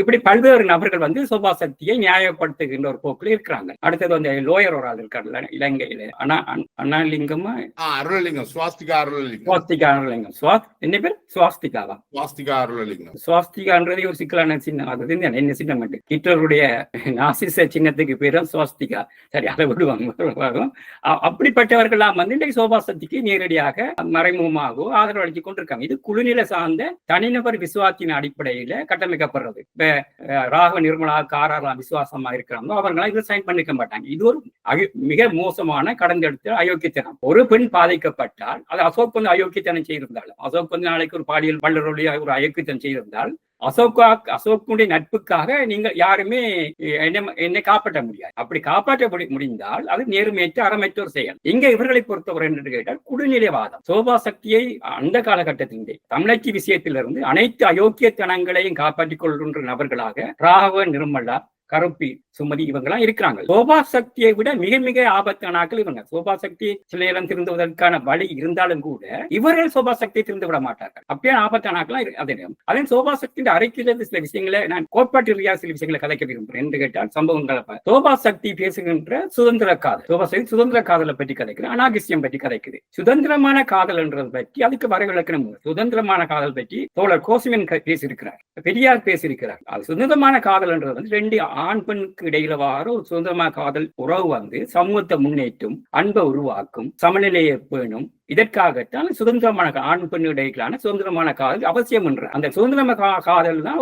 இப்படி பல்வேறு நபர்கள் வந்து சோபா சக்தியை நியாயப்படுத்துகின்ற ஒரு போக்கில் இருக்கிறாங்க. அடுத்தது வந்து லோயர் ஒரு ஆள் இருக்காரு இலங்கையில, அருளலிங்கம், சுவாஸ்திகா அருளலிங்கம். என்ன பேர்? சுவாஸ்திகாவா? சுவாஸ்திகான்றது ஒரு சிக்கலான சின்னம். அது என்ன சின்னம்? ஹிட்லருடைய நாசிச சின்னத்துக்கு பேரும் சுவாஸ்திகா. சரி, அதை விடுவாங்க. அப்படிப்பட்டவர்கள்லாம் வந்து இன்றைக்கு சோபா சக்திக்கு நேரடியாக மறைமுகமாக ஆதரவு அளித்துக் கொண்டிருக்காங்க. இது குழுநிலை சார்ந்த தனிநபர் விசுவாசத்தின் அடிப்படையில கட்டமைக்கப்படுறது. இப்ப ராகவ நிர்மலா காரெல்லாம் விசுவாசமா இருக்கிறாங்க, அவர்களாம் இதை சைன் பண்ணிக்க மாட்டாங்க. இது ஒரு மிக மோசமான கடந்தெடுத்த அயோக்கியத்தனம். ஒரு பெண் பாதிக்கப்பட்டால் அது அசோக் வந்து அயோக்கியத்தனம் செய்திருந்தாலும், அசோக் வந்து நாளைக்கு ஒரு பாலியல் வல்லுறவுடைய ஒரு அயோக்கியத்தனம் செய்திருந்தால் அசோக்குடைய நட்புக்காக நீங்க யாருமே என்னை காப்பாற்ற முடியாது. அப்படி காப்பாற்ற முடிந்தால் அது நேர்மையற்ற அறமற்ற ஒரு செயல். இங்க இவர்களை பொறுத்தவரை என்று கேட்டால் குழுநிலைவாதம். சோபா சக்தியை அந்த காலகட்டத்திலே தமிழச்சி விஷயத்திலிருந்து அனைத்து அயோக்கியத்தனங்களையும் காப்பாற்றிக் கொள்கின்ற நபர்களாக ராகவ நிர்மலா, கருப்பி சுமதி இவங்கெல்லாம் இருக்கிறாங்க. சோபா சக்தியை விட மிக மிக ஆபத்தான ஆட்கள் இவங்க. சோபா சக்தி சில நேரம் திருந்துவதற்கான வழி இருந்தாலும் கூட இவர்கள் சோபா சக்தியை திருந்து விட மாட்டார்கள். அப்படியே ஆபத்தான ஆட்கள். அதே சோபா சக்தியின் அறைக்கிலிருந்து சில விஷயங்களை நான் கோட்பாட்டு ரீதியாக சில விஷயங்களை கதைக்க விரும்புகிறேன். என்று கேட்டால் சம்பவங்களை சோபா சக்தி பேசுகின்ற சுதந்திர காதல், சோபா சக்தி சுதந்திர காதலை பற்றி கதைக்கிறேன், அனாகிஸ்யம் பற்றி கதைக்குது. சுதந்திரமான காதல் என்றதை பற்றி அதுக்கு வரைவிலக்கணம். சுதந்திரமான காதல் பற்றி தோழர் கோசிமன் பேசியிருக்கிறார், பெரியார் பேசியிருக்கிறார். அது சுதந்திரமான காதல் என்றது வந்து 2 ஆண் பெண்ணுக்கு இடையில வார ஒரு சுதந்திரமான காதல் உறவு வந்து சமூகத்தை முன்னேற்றும், அன்பை உருவாக்கும், சமநிலையை பேணும். இதற்காகத்தான் சுதந்திரமான ஆண் பெண் இடையிலான சுதந்திரமான காதல் அவசியம் என்ற அந்த சுதந்திரமான காதல் தான்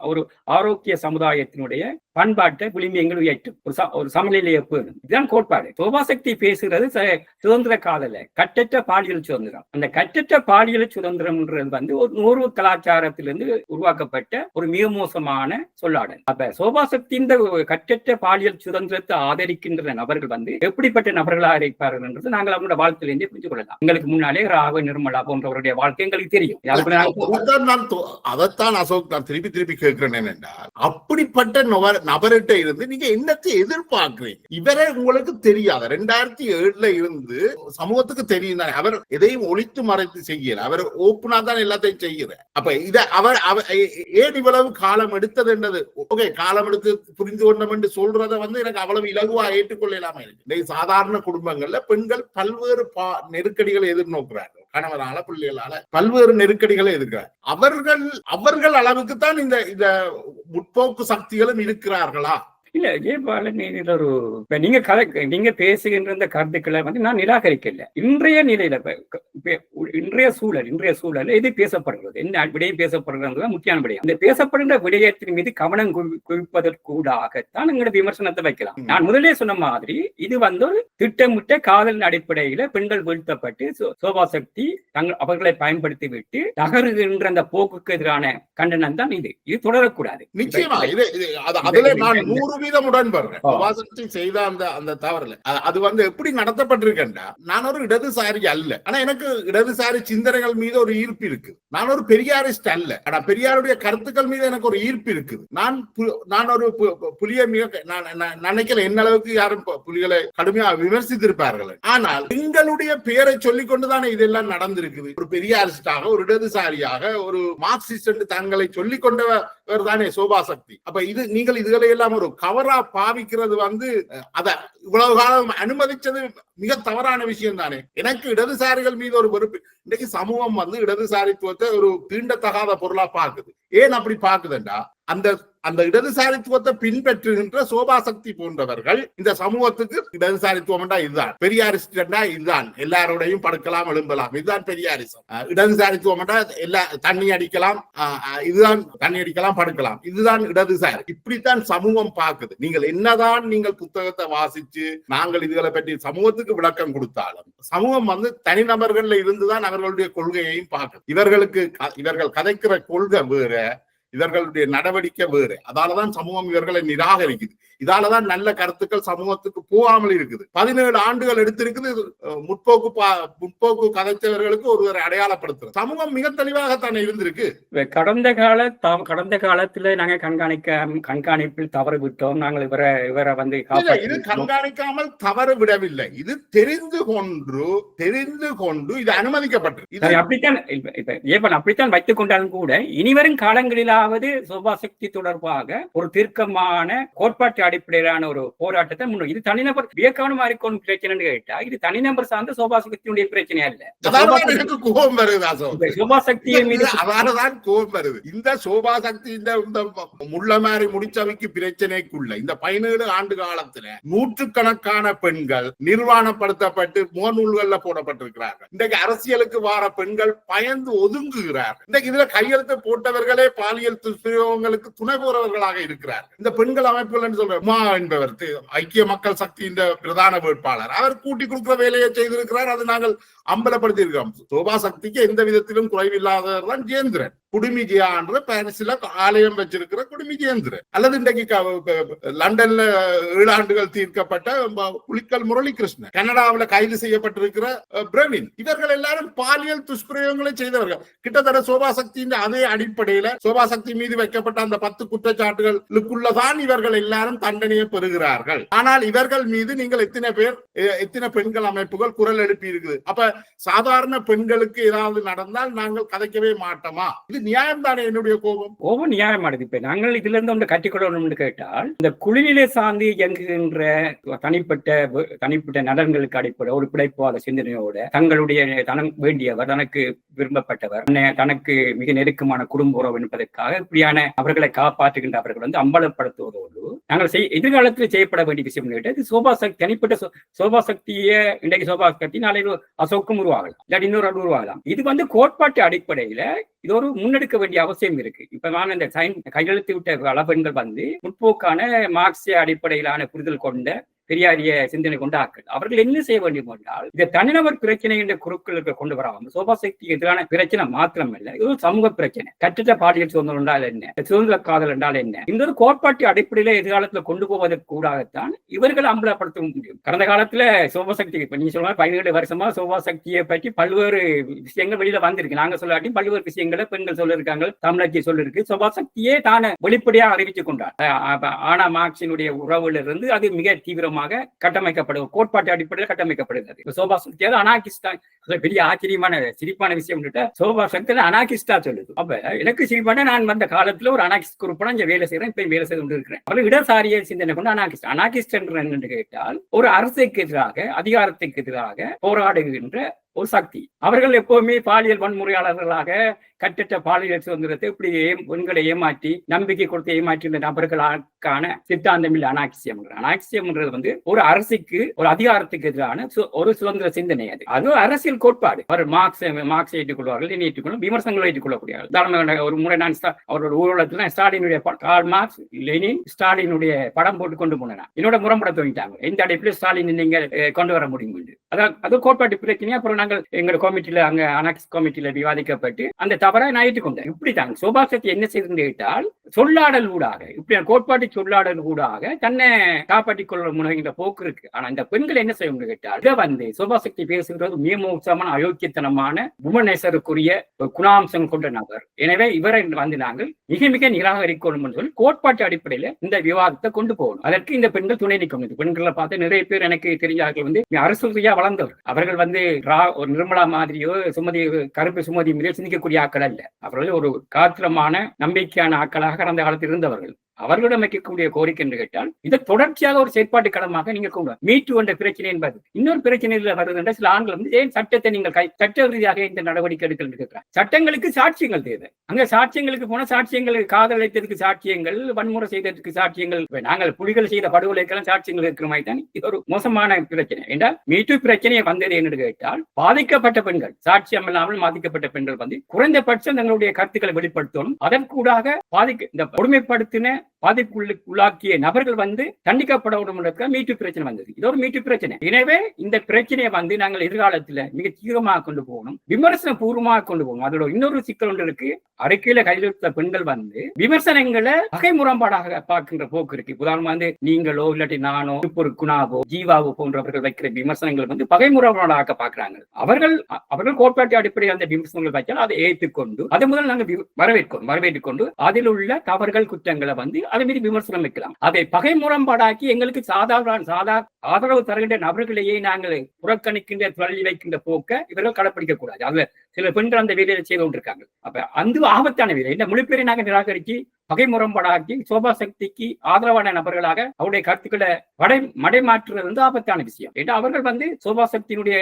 ஒரு ஆரோக்கிய சமுதாயத்தினுடைய பண்பாட்டை விளிம்பியங்கள் உயர்த்தும், ஒரு சமநிலையை பேணும். இதுதான் கோட்பாடு. சோபா சக்தி பேசுகிறது சுதந்திர காதல கட்டற்ற பாலியல் சுதந்திரம். அந்த கட்டற்ற பாலியல் சுதந்திரம்ன்றது வந்து ஒரு 100 கலாச்சாரத்திலிருந்து உருவாக்கப்பட்ட ஒரு மிக மோசமான சொல்லாடல். அப்ப சோபா சக்தி இந்த கட்டற்ற பாலியல் சுதந்திரத்தை ஆதரிக்கின்ற நபர்கள் வந்து எப்படிப்பட்ட நபர்களாக இருப்பார்கள் என்றது நாங்கள் அவங்களோட வாழ்க்கையிலிருந்தே புரிந்து கொள்ளலாம். எங்களுக்கு முன்னாலே ராக நிர்மலா போன்றவருடைய வாழ்க்கை எங்களுக்கு தெரியும். அதைத்தான் அசோக் நான் திருப்பி கேட்கிறேன் என்றால், அப்படிப்பட்ட நபர்கிட்ட இருந்து நீங்க என்னத்தை எதிர்பார்க்கிறீங்க? இவரே உங்களுக்கு தெரியாத 2007 இருந்து சமூகத்துக்கு தெரியும் தானே. அவர் எதையும் ஒளித்து மறைத்து செய்யல, அவர் ஓப்பனா தான் எல்லாத்தையும் செய்யற. அப்ப இத அவர் ஏன் இவ்வளவு காலம் எடுத்தது என்றது ஓகே, காலம் எடுத்து புரிந்து கொண்டோம் என்று சொல்றதை வந்து எனக்கு அவ்வளவு இலகுவா ஏற்றுக்கொள்ளலாம இருக்கு. சாதாரண குடும்பங்கள்ல பெண்கள் பல்வேறு நெருக்கடி நெருக்கடிகளை எதிர்நோக்கிறார்கள். கணவனால, பிள்ளைகளால பல்வேறு நெருக்கடிகளை எதிர்க்கிறார். அவர்கள் அளவுக்கு தான் இந்த முற்போக்கு சக்திகளும் இருக்கிறார்களா? இல்ல ஜெயபாலன், இதுல ஒரு இப்ப நீங்க பேசுகின்ற இந்த கருத்துக்களை நான் நிராகரிக்கல. இன்றைய நிலையில இன்றைய சூழல் எது பேசப்படுகிறது, என்ன விடயம் பேசப்படுகிறது முக்கியமான விடயம். இந்த பேசப்படுகின்ற விடயத்தின் மீது கவனம் குவிப்பதற்கூடாகத்தான் எங்களோட விமர்சனத்தை வைக்கலாம். நான் முதலே சொன்ன மாதிரி இது ஒரு திட்டமிட்ட காதலின் அடிப்படையில பெண்கள் வீழ்த்தப்பட்டு சோபா சக்தி அவர்களை பயன்படுத்தி விட்டு நகருகின்ற அந்த போக்குக்கு எதிரான கண்டனம் தான் இது தொடரக்கூடாது. நிச்சயமா அதுல நான் 100% உடன்படுறேன். செய்த அந்த தவறுல அது எப்படி நடத்தப்பட்டிருக்கேன்டா, நான் ஒரு இடதுசாரி அல்ல, ஆனா எனக்கு இடதுசாரி சிந்தனைகள் மீது ஒரு ஈர்ப்பு இருக்கு. நான் ஒரு பெரியாரிஸ்ட் அல்ல, ஆனா பெரியாருடைய கருத்துக்கள் மீது எனக்கு ஒரு ஈர்ப்பு இருக்குது. நான் ஒரு புலியை நினைக்கல, என்ன அளவுக்கு யாரும் புலிகளை கடுமையா விமர்சித்திருப்பார்கள். ஆனால் எங்களுடைய பெயரை சொல்லிக் கொண்டுதானே இதெல்லாம் நடந்திருக்குது. ஒரு பெரியாரிஸ்டாக, ஒரு இடதுசாரியாக, ஒரு மார்க்சிஸ்ட் என்று தங்களை சொல்லிக் கொண்டவர் தானே சோபா சக்தி. அப்ப நீங்கள் இதுகளை எல்லாம் ஒரு கவரா பாவிக்கிறது அத இவ்வளவு காலம் அனுமதிச்சது மிக தவறான விஷயம் தானே. எனக்கு இடதுசாரிகள் மீது ஒரு வெறுப்பு. இன்னைக்கு சமூகம் இடதுசாரித்துவத்தை ஒரு தீண்டத்தகாத பொருளா பாக்குது. ஏன் அப்படி பாக்குதுண்டா, அந்த இடதுசாரித்துவத்தை பின்பற்றுகின்ற சோபா சக்தி போன்றவர்கள் இந்த சமூகத்துக்கு இடதுசாரித்துவம் இதுதான், பெரியாரிஸ்ட் இதுதான், எல்லாரோடையும் படுக்கலாம் எழும்பலாம், இதுதான் பெரியாரிசம். இடதுசாரித்துவம் எல்லா தண்ணி அடிக்கலாம், இதுதான் தண்ணி அடிக்கலாம் படுக்கலாம், இதுதான் இடதுசாரி. இப்படித்தான் சமூகம் பார்க்குது. நீங்கள் என்னதான் நீங்கள் புத்தகத்தை வாசிச்சு நாங்கள் இதுகளை பற்றி சமூகத்துக்கு விளக்கம் கொடுத்தாலும் சமூகம் தனிநபர்கள்ல இருந்துதான் அவர்களுடைய கொள்கையையும் பார்க்குது. இவர்கள் கதைக்கிற கொள்கை வேற, இவர்களுடைய நடவடிக்கை வேறு. அதாலதான் சமூகம் இவர்களை நிராகரிக்குது. இதாலதான் நல்ல கருத்துக்கள் சமூகத்துக்கு போகாமல் இருக்குது. 17 ஆண்டுகள் எடுத்திருக்குது முற்போக்கு கதைத்தவர்களுக்கு ஒருவரை அடையாளப்படுத்துறது. சமூகம் மிக தெளிவாகத்தானே இருந்திருக்கு. கடந்த காலத்துல நாங்க கண்காணிப்பில் தவறு விட்டோம். நாங்கள் இவரை இது கண்காணிக்காமல் தவறு விடவில்லை. இது தெரிந்து கொண்டு இது அனுமதிக்கப்பட்டது. அப்படித்தான் வைத்துக் கொண்டாலும் கூட இனிவரும் காலங்களிலாவது சோபா சக்தி தொடர்பாக ஒரு தீர்க்கமான கோட்பாட்டு அடிப்படையிலான ஒரு போராட்டத்தை முன்னோக்கி. இது தனிநபர் வியக்கான மாறிக்கொண்டு பிரச்சனை கேட்டா இது தனிநபர் சார்ந்த சோபா சக்தியுடைய பிரச்சனையா இல்ல. கோபம் வருது சோபா சக்தியின் மீது, அதானதான் கோபம் வருது. இந்த சோபா சக்தி இந்த முள்ளமாரி முடிச்சவைக்கு பிரச்சனைக்குள்ள இந்த 17 ஆண்டு காலத்துல நூற்றுக்கணக்கான பெண்கள் நிர்வாணப்படுத்தப்பட்டு முகநூல்கள்ல போடப்பட்டிருக்கிறார்கள். இன்றைக்கு அரசியலுக்கு வார பெண்கள் பயந்து ஒதுங்குகிறார்கள். இன்றைக்கு இதுல கையெழுத்து போட்டவர்களே பாலியல் துஷ்பிரயோகங்களுக்கு துணை போறவர்களாக இருக்கிறார். இந்த பெண்கள் அமைப்புகள் சொல்ற என்பவர் ஐக்கிய மக்கள் சக்தியின் பிரதான வேட்பாளர், அவர் கூட்டி கொடுக்கிற வேலையை செய்திருக்கிறார். அது நாங்கள் அம்பலப்படுத்தி இருக்கிறோம். சோபா சக்திக்கு எந்த விதத்திலும் குறைவில்லாதவர் தான் ஜேந்திரன். குடுமி ஜியா என்ற பாரிஸ்ல ஆலயம் வச்சிருக்கிற குடுமி ஜேந்திரன், அல்லது இன்றைக்கு லண்டன்ல 7 ஆண்டுகள் தீர்க்கப்பட்ட புலிக்கல் முரளிகிருஷ்ணன், கனடாவில் கைது செய்யப்பட்டிருக்கிற பிரவீன், இவர்கள் எல்லாரும் பாலியல் துஷ்பிரயோகங்களை செய்தவர்கள். கிட்டத்தட்ட சோபா சக்தியின் அதே அடிப்படையில சோபா சக்தி மீது வைக்கப்பட்ட அந்த 10 குற்றச்சாட்டுகளுக்குள்ளதான் இவர்கள் எல்லாரும் தண்டனையை பெறுகிறார்கள். ஆனால் இவர்கள் மீது நீங்கள் எத்தனை பெண்கள் அமைப்புகள் குரல் எழுப்பி இருக்குது. அப்ப சாதாரண பெண்களுக்கு ஏதாவது நடந்தால் நாங்கள் கதைக்கவே மாட்டோமா? இது நியாயம் தானே? என்னுடைய கோபம் நியாயமானது. இப்ப நாங்கள் இதுல இருந்து ஒன்று கட்டிக்கொள்ளணும்னு கேட்டால், இந்த குளிரிலே சார்ந்து இயங்குகின்ற தனிப்பட்ட நலன்களுக்கு அடிப்படை ஒரு பிழைப்பாத சிந்தனையோட தங்களுடைய வேண்டியவர், தனக்கு விரும்பப்பட்டவர், தனக்கு மிக நெருக்கமான குடும்ப உறவு என்பதற்காக இப்படியான அவர்களை காப்பாற்றுகின்ற அவர்கள் அம்பலப்படுத்துவதோடு நாங்கள் எதிர்காலத்தில் செய்யப்பட வேண்டிய விஷயம் கேட்டால் சோபா சக்தி, தனிப்பட்ட சோபா சக்தியை இன்றைக்கு சோபா சக்தி நாளை அசோக்கும் உருவாகலாம், இல்லாட்டி இன்னொரு உருவாகலாம். இது கோட்பாட்டு அடிப்படையில இது ஒரு முன்னெடுக்க வேண்டிய அவசியம் இருக்கு. இப்ப நான் இந்த கையெழுத்து விட்ட அளவெண்கள் முற்போக்கான மார்க்சிய அடிப்படையிலான புரிதல் கொண்ட பெரியாரிய சிந்தனை கொண்ட ஆக்கள் அவர்கள் என்ன செய்ய வேண்டும் என்றால், இந்த தனிநபர் பிரச்சனை என்ற குறுக்களுக்கு கொண்டு வராமல் சோபா சக்திக்கு எதிரான பிரச்சனை மாத்திரமல்ல, இது ஒரு சமூக பிரச்சனை. கற்றற்ற பாலியல் சுதந்திரம் என்றால் என்ன, சுதந்திர காதல் என்றால் என்ன, இந்த ஒரு கோட்பாட்டு அடிப்படையில எதிர்காலத்துல கொண்டு போவதற்கு கூடாகத்தான் இவர்கள் அம்பலப்படுத்த முடியும். கடந்த காலத்துல சோபா சக்தி, இப்ப நீங்க சொல்லுவாங்க 17 வருஷமா சோபா சக்தியை பற்றி பல்வேறு விஷயங்கள் வெளியில வந்திருக்கு. நாங்க சொல்லாட்டி பல்வேறு விஷயங்களை பெண்கள் சொல்லிருக்காங்க, தமிழச்சி சொல்லிருக்கு. சோபா சக்தியே தானே வெளிப்படையா அறிவித்துக் கொண்டார். ஆனா மார்க்சினுடைய உறவுல இருந்து அது மிக தீவிரம் கட்டமைக்கப்படுவது, கோட்பாட்டு அடிப்படையில் கட்டமைக்கப்படுகிறது. சோபா சக்தி அனாகிஸ்டா, பெரிய ஆச்சரியமான சிரிப்பான விஷயம் சோபா சக்தி அனாகிஸ்டா சொல்லுது. அப்ப எனக்கு சிரிப்பான, நான் வந்த காலத்துல ஒரு அனாகிஸ்ட் குரூப்பா இங்க வேலை செய்யறேன், இப்ப வேலை செய்து கொண்டு இருக்கிறேன். அவர்கள் இடசாரிய சிந்தனை கொண்டு அனாகிஸ்ட் என்று கேட்டால் ஒரு அரசுக்கு எதிராக, அதிகாரத்துக்கு எதிராக போராடுகின்ற ஒரு சக்தி. அவர்கள் எப்பவுமே பாலியல் வன்முறையாளர்களாக கட்டற்ற பாலியல் சுதந்திரத்தை இப்படி பெண்களை ஏமாற்றி நம்பிக்கை கொடுத்து ஏமாற்றின நபர்களுக்கான சித்தாந்தம் இல்லை அனாக்சியம். அனாக்சியம்ன்றது வந்து ஒரு அரசுக்கு ஒரு அதிகாரத்துக்கு எதிரான ஒரு சுதந்திர சிந்தனை. அது அரசியல் கோட்பாடு. அவர் மார்க்ஸ் ஏற்றுக்கொள்வார்கள், ஏற்றுக்கொள்ளும், விமர்சனங்களை ஏற்றுக்கொள்ளக்கூடிய. ஒரு முறை நான் அவரோட ஊர்வலத்தில் ஸ்டாலினுடைய கார்ல் மார்க்ஸ், லெனின், ஸ்டாலினுடைய படம் போட்டு கொண்டு போனேன். என்னோட முரம்பட துவங்கிட்டாங்க. இந்த அடைப்பில் ஸ்டாலின் நீங்க கொண்டு வர முடியும் என்று. அது கோட்பாட்டு பிரச்சனையா. அப்புறம் நாங்கள் எங்க கமிட்டியில அங்க அனாக்ஸ் கமிட்டியில விவாதிக்கப்பட்டு அந்த தவறை நான் ஏற்றுக்கொண்டேன். இப்படித்தான் சோபா சக்தி என்ன செய்து கேட்டால் சொல்லாடல் ஊடாக இப்படி கோட்பாட்டு சொல்லாடல் ஊடாக தன்னை காப்பாற்றிக் கொள்ள முனைகின்ற போக்கு இருக்கு. ஆனா இந்த பெண்கள் என்ன செய்யும் கேட்டால் இதை வந்து சோபா சக்தி பேசுகிறது மிக மோசமான அயோக்கியத்தனமான உமநேசருக்குரிய குணாம்சம் கொண்ட நபர். எனவே இவரை வந்து நாங்கள் மிக மிக நிராகரிக்கணும் சொல்லி கோட்பாட்டு அடிப்படையில இந்த விவாதத்தை கொண்டு போகணும். அதற்கு இந்த பெண்கள் துணை நிற்கணும். பெண்களை பார்த்து நிறைய பேர் எனக்கு தெரிஞ்சார்கள் வந்து அரசியல் வளர்ந்தவர். அவர்கள் வந்து ஒரு நிர்மலா மாதிரியோ கருப்பு சுமதி மாதிரியோ சிந்திக்கக்கூடிய ஆக்கள் அல்ல. அவர்கள் ஒரு காத்திரமான நம்பிக்கையான ஆக்களாக கடந்த காலத்தில் இருந்தவர்கள். அவர்களிடம் வைக்கக்கூடிய கோரிக்கை என்று கேட்டால் இதை தொடர்ச்சியாக ஒரு செயற்பாட்டு களமாக நீங்க கொண்டு மீட்டு என்ற பிரச்சனை என்பது இன்னொரு பிரச்சனையில் வருது என்ற சில ஆண்கள் வந்து ஏன் சட்டத்தை நீங்கள் சட்ட ரீதியாக இந்த நடவடிக்கை எடுக்கிறார். சட்டங்களுக்கு சாட்சியங்கள் தேவை. அங்க சாட்சியங்களுக்கு போன சாட்சியங்கள் காதல் அளித்ததுக்கு சாட்சியங்கள், வன்முறை செய்ததற்கு சாட்சியங்கள், நாங்கள் புலிகள் செய்த படுகொலைக்கெல்லாம் சாட்சியங்கள் இருக்கிற மாதிரி தான் இது ஒரு மோசமான பிரச்சனை. என்றால் மீட்டு பிரச்சனையை வந்தது என்று கேட்டால் பாதிக்கப்பட்ட பெண்கள், சாட்சியம் இல்லாமல் பாதிக்கப்பட்ட பெண்கள் வந்து குறைந்தபட்சம் தங்களுடைய கருத்துக்களை வெளிப்படுத்தணும். அதற்கூடாக இந்த கொடுமைப்படுத்தின பாதிப்புள்ளாக்கிய நபர்கள் வந்து தண்டிக்கப்படவும் மீட்டு பிரச்சனை வந்தது. இது ஒரு மீட்டு பிரச்சனை. எனவே இந்த பிரச்சனையை வந்து நாங்கள் எதிர்காலத்தில் மிக தீவிரமாக கொண்டு போகணும், விமர்சன பூர்வமாக கொண்டு போகணும். அதோட இன்னொரு சிக்கல் ஒன்று இருக்கு. அறிக்கையில கையெழுத்த பெண்கள் வந்து விமர்சனங்களை வகை முரண்பாடாக பார்க்கின்ற போக்கு இருக்கு. உதாரணமா வந்து நீங்களோ இல்லாட்டி நானோ ஒரு குணாவோ ஜீவாவோ போன்றவர்கள் வைக்கிற விமர்சனங்கள் வந்து வகை முரண்பாடாக பார்க்கிறாங்க. அவர்கள் கோட்பாட்டு அடிப்படையில் அந்த விமர்சனங்கள் வைத்தால் அதை ஏற்றுக்கொண்டு அதை முதல் நாங்கள் வரவேற்றுக் கொண்டு அதில் உள்ள தவறுகள் குற்றங்களை வந்து அதை மீது விமர்சனம் வைக்கலாம். அதை பகை முரண்பாடாக்கி எங்களுக்கு சாதாரண ஆதரவு தருகின்ற நபர்களையே நாங்கள் புறக்கணிக்கின்ற தள்ளி வைக்கின்ற போக்க இவர்கள் கடைப்பிடிக்க கூடாது. அதுல சில பெண்கள் அந்த வேலையை செய்து கொண்டிருக்காங்க. அப்ப அந்த ஆபத்தான வேலை இந்த மொழிப்பேரை நாங்கள் நிராகரிச்சு பகை முரண்பாடாக்கி சோபா சக்திக்கு ஆதரவான நபர்களாக அவருடைய கருத்துக்களை மடைமாற்றுறது வந்து ஆபத்தான விஷயம். ஏன்னா அவர்கள் வந்து சோபா சக்தியினுடைய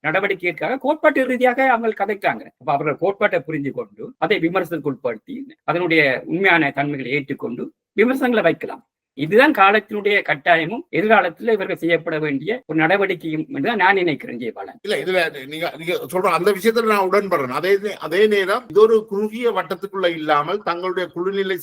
நடவடிக்கைக்காக கோட்பாட்டு ரீதியாக அவங்க கதைக்காங்க. அப்ப அவர்கள் கோட்பாட்டை புரிந்து கொண்டு அதை விமர்சனத்துக்கு உட்படுத்தி அதனுடைய உண்மையான தன்மைகளை ஏற்றுக்கொண்டு விமர்சனங்களை வைக்கலாம். இதுதான் காலத்தினுடைய கட்டாயமும் எதிர்காலத்தில் இவர்கள் செய்யப்பட வேண்டிய ஒரு நடவடிக்கையும் என்றுதான் நான் நினைக்கிறேன். ஜெயபாலன் இல்ல இதுல நீங்க சொல்ற அந்த விஷயத்துல நான் உடன்படுறேன். அதே நேரம் இது ஒரு குறுகிய வட்டத்துக்குள்ள இல்லாமல் தங்களுடைய குழுநிலை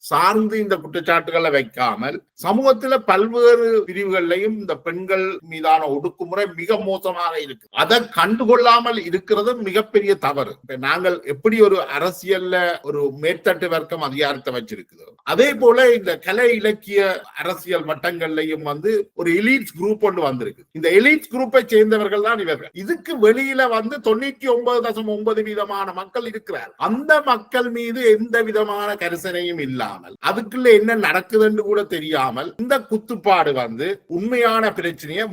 சார்ந்து இந்த குற்றச்சாட்டுகளை வைக்காமல் சமூகத்துல பல்வேறு பிரிவுகள்லையும் இந்த பெண்கள் மீதான ஒடுக்குமுறை மிக மோசமாக இருக்கு. அதை கண்டுகொள்ளாமல் இருக்கிறது மிகப்பெரிய தவறு. நாங்கள் எப்படி ஒரு அரசியல்ல ஒரு மேற்தட்டு வர்க்கம் அதிகாரத்தை வச்சிருக்குதோ அதே போல இந்த கலை இலக்கிய அரசியல் வட்டங்கள்லையும் வந்து ஒரு எலிட் குரூப் ஒன்று வந்திருக்கு. இந்த எலிட் குரூப்பை சேர்ந்தவர்கள் தான் இவர்கள். இதுக்கு வெளியில வந்து 99.9% மக்கள் இருக்கிறார். அந்த மக்கள் மீது எந்த விதமான கரிசனையும் இல்லாமல் அதுக்குள்ள என்ன நடக்குதுன்னு கூட தெரியாமல் இந்த குத்துப்பாடு வந்து உண்மையான பிரச்சனையை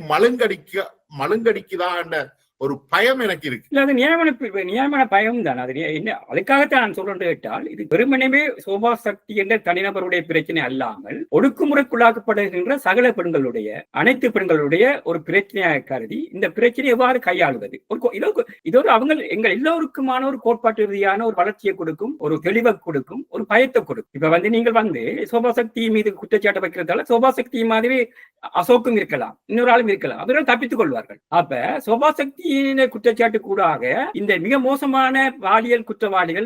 மழுங்கடிக்குதான் ஒரு பயம் எனக்கு இருக்கு. இல்ல அது நியாயமான பயம் தான். அது என்ன அதுக்காகத்தான் நான் சொல்றேன் கேட்டால் இது வெறுமனவே சோபா சக்தி என்ற தனிநபருடைய பிரச்சனை அல்லாமல் ஒடுக்குமுறைக்குள்ளாக்கப்படுகின்ற சகல பெண்களுடைய அனைத்து பெண்களுடைய ஒரு பிரச்சனையாக கருதி இந்த பிரச்சனை எவ்வாறு கையாளுவது இதோடு அவங்க எங்கள் எல்லோருக்குமான ஒரு கோட்பாட்டு ரீதியான ஒரு வளர்ச்சியை கொடுக்கும், ஒரு தெளிவை கொடுக்கும், ஒரு பயத்தை கொடுக்கும். இப்ப வந்து நீங்கள் வந்து சோபா சக்தி மீது குற்றச்சாட்டு வைக்கிறதால சோபா சக்தி மாதிரி அசோக்கும் இருக்கலாம், இன்னொரு ஆளும் இருக்கலாம், அவர்கள் தப்பித்துக் கொள்வார்கள். அப்ப சோபா சக்தி குற்றச்சாட்டு கூடாக இந்த மிக மோசமான பாலியல் குற்றவாளிகள்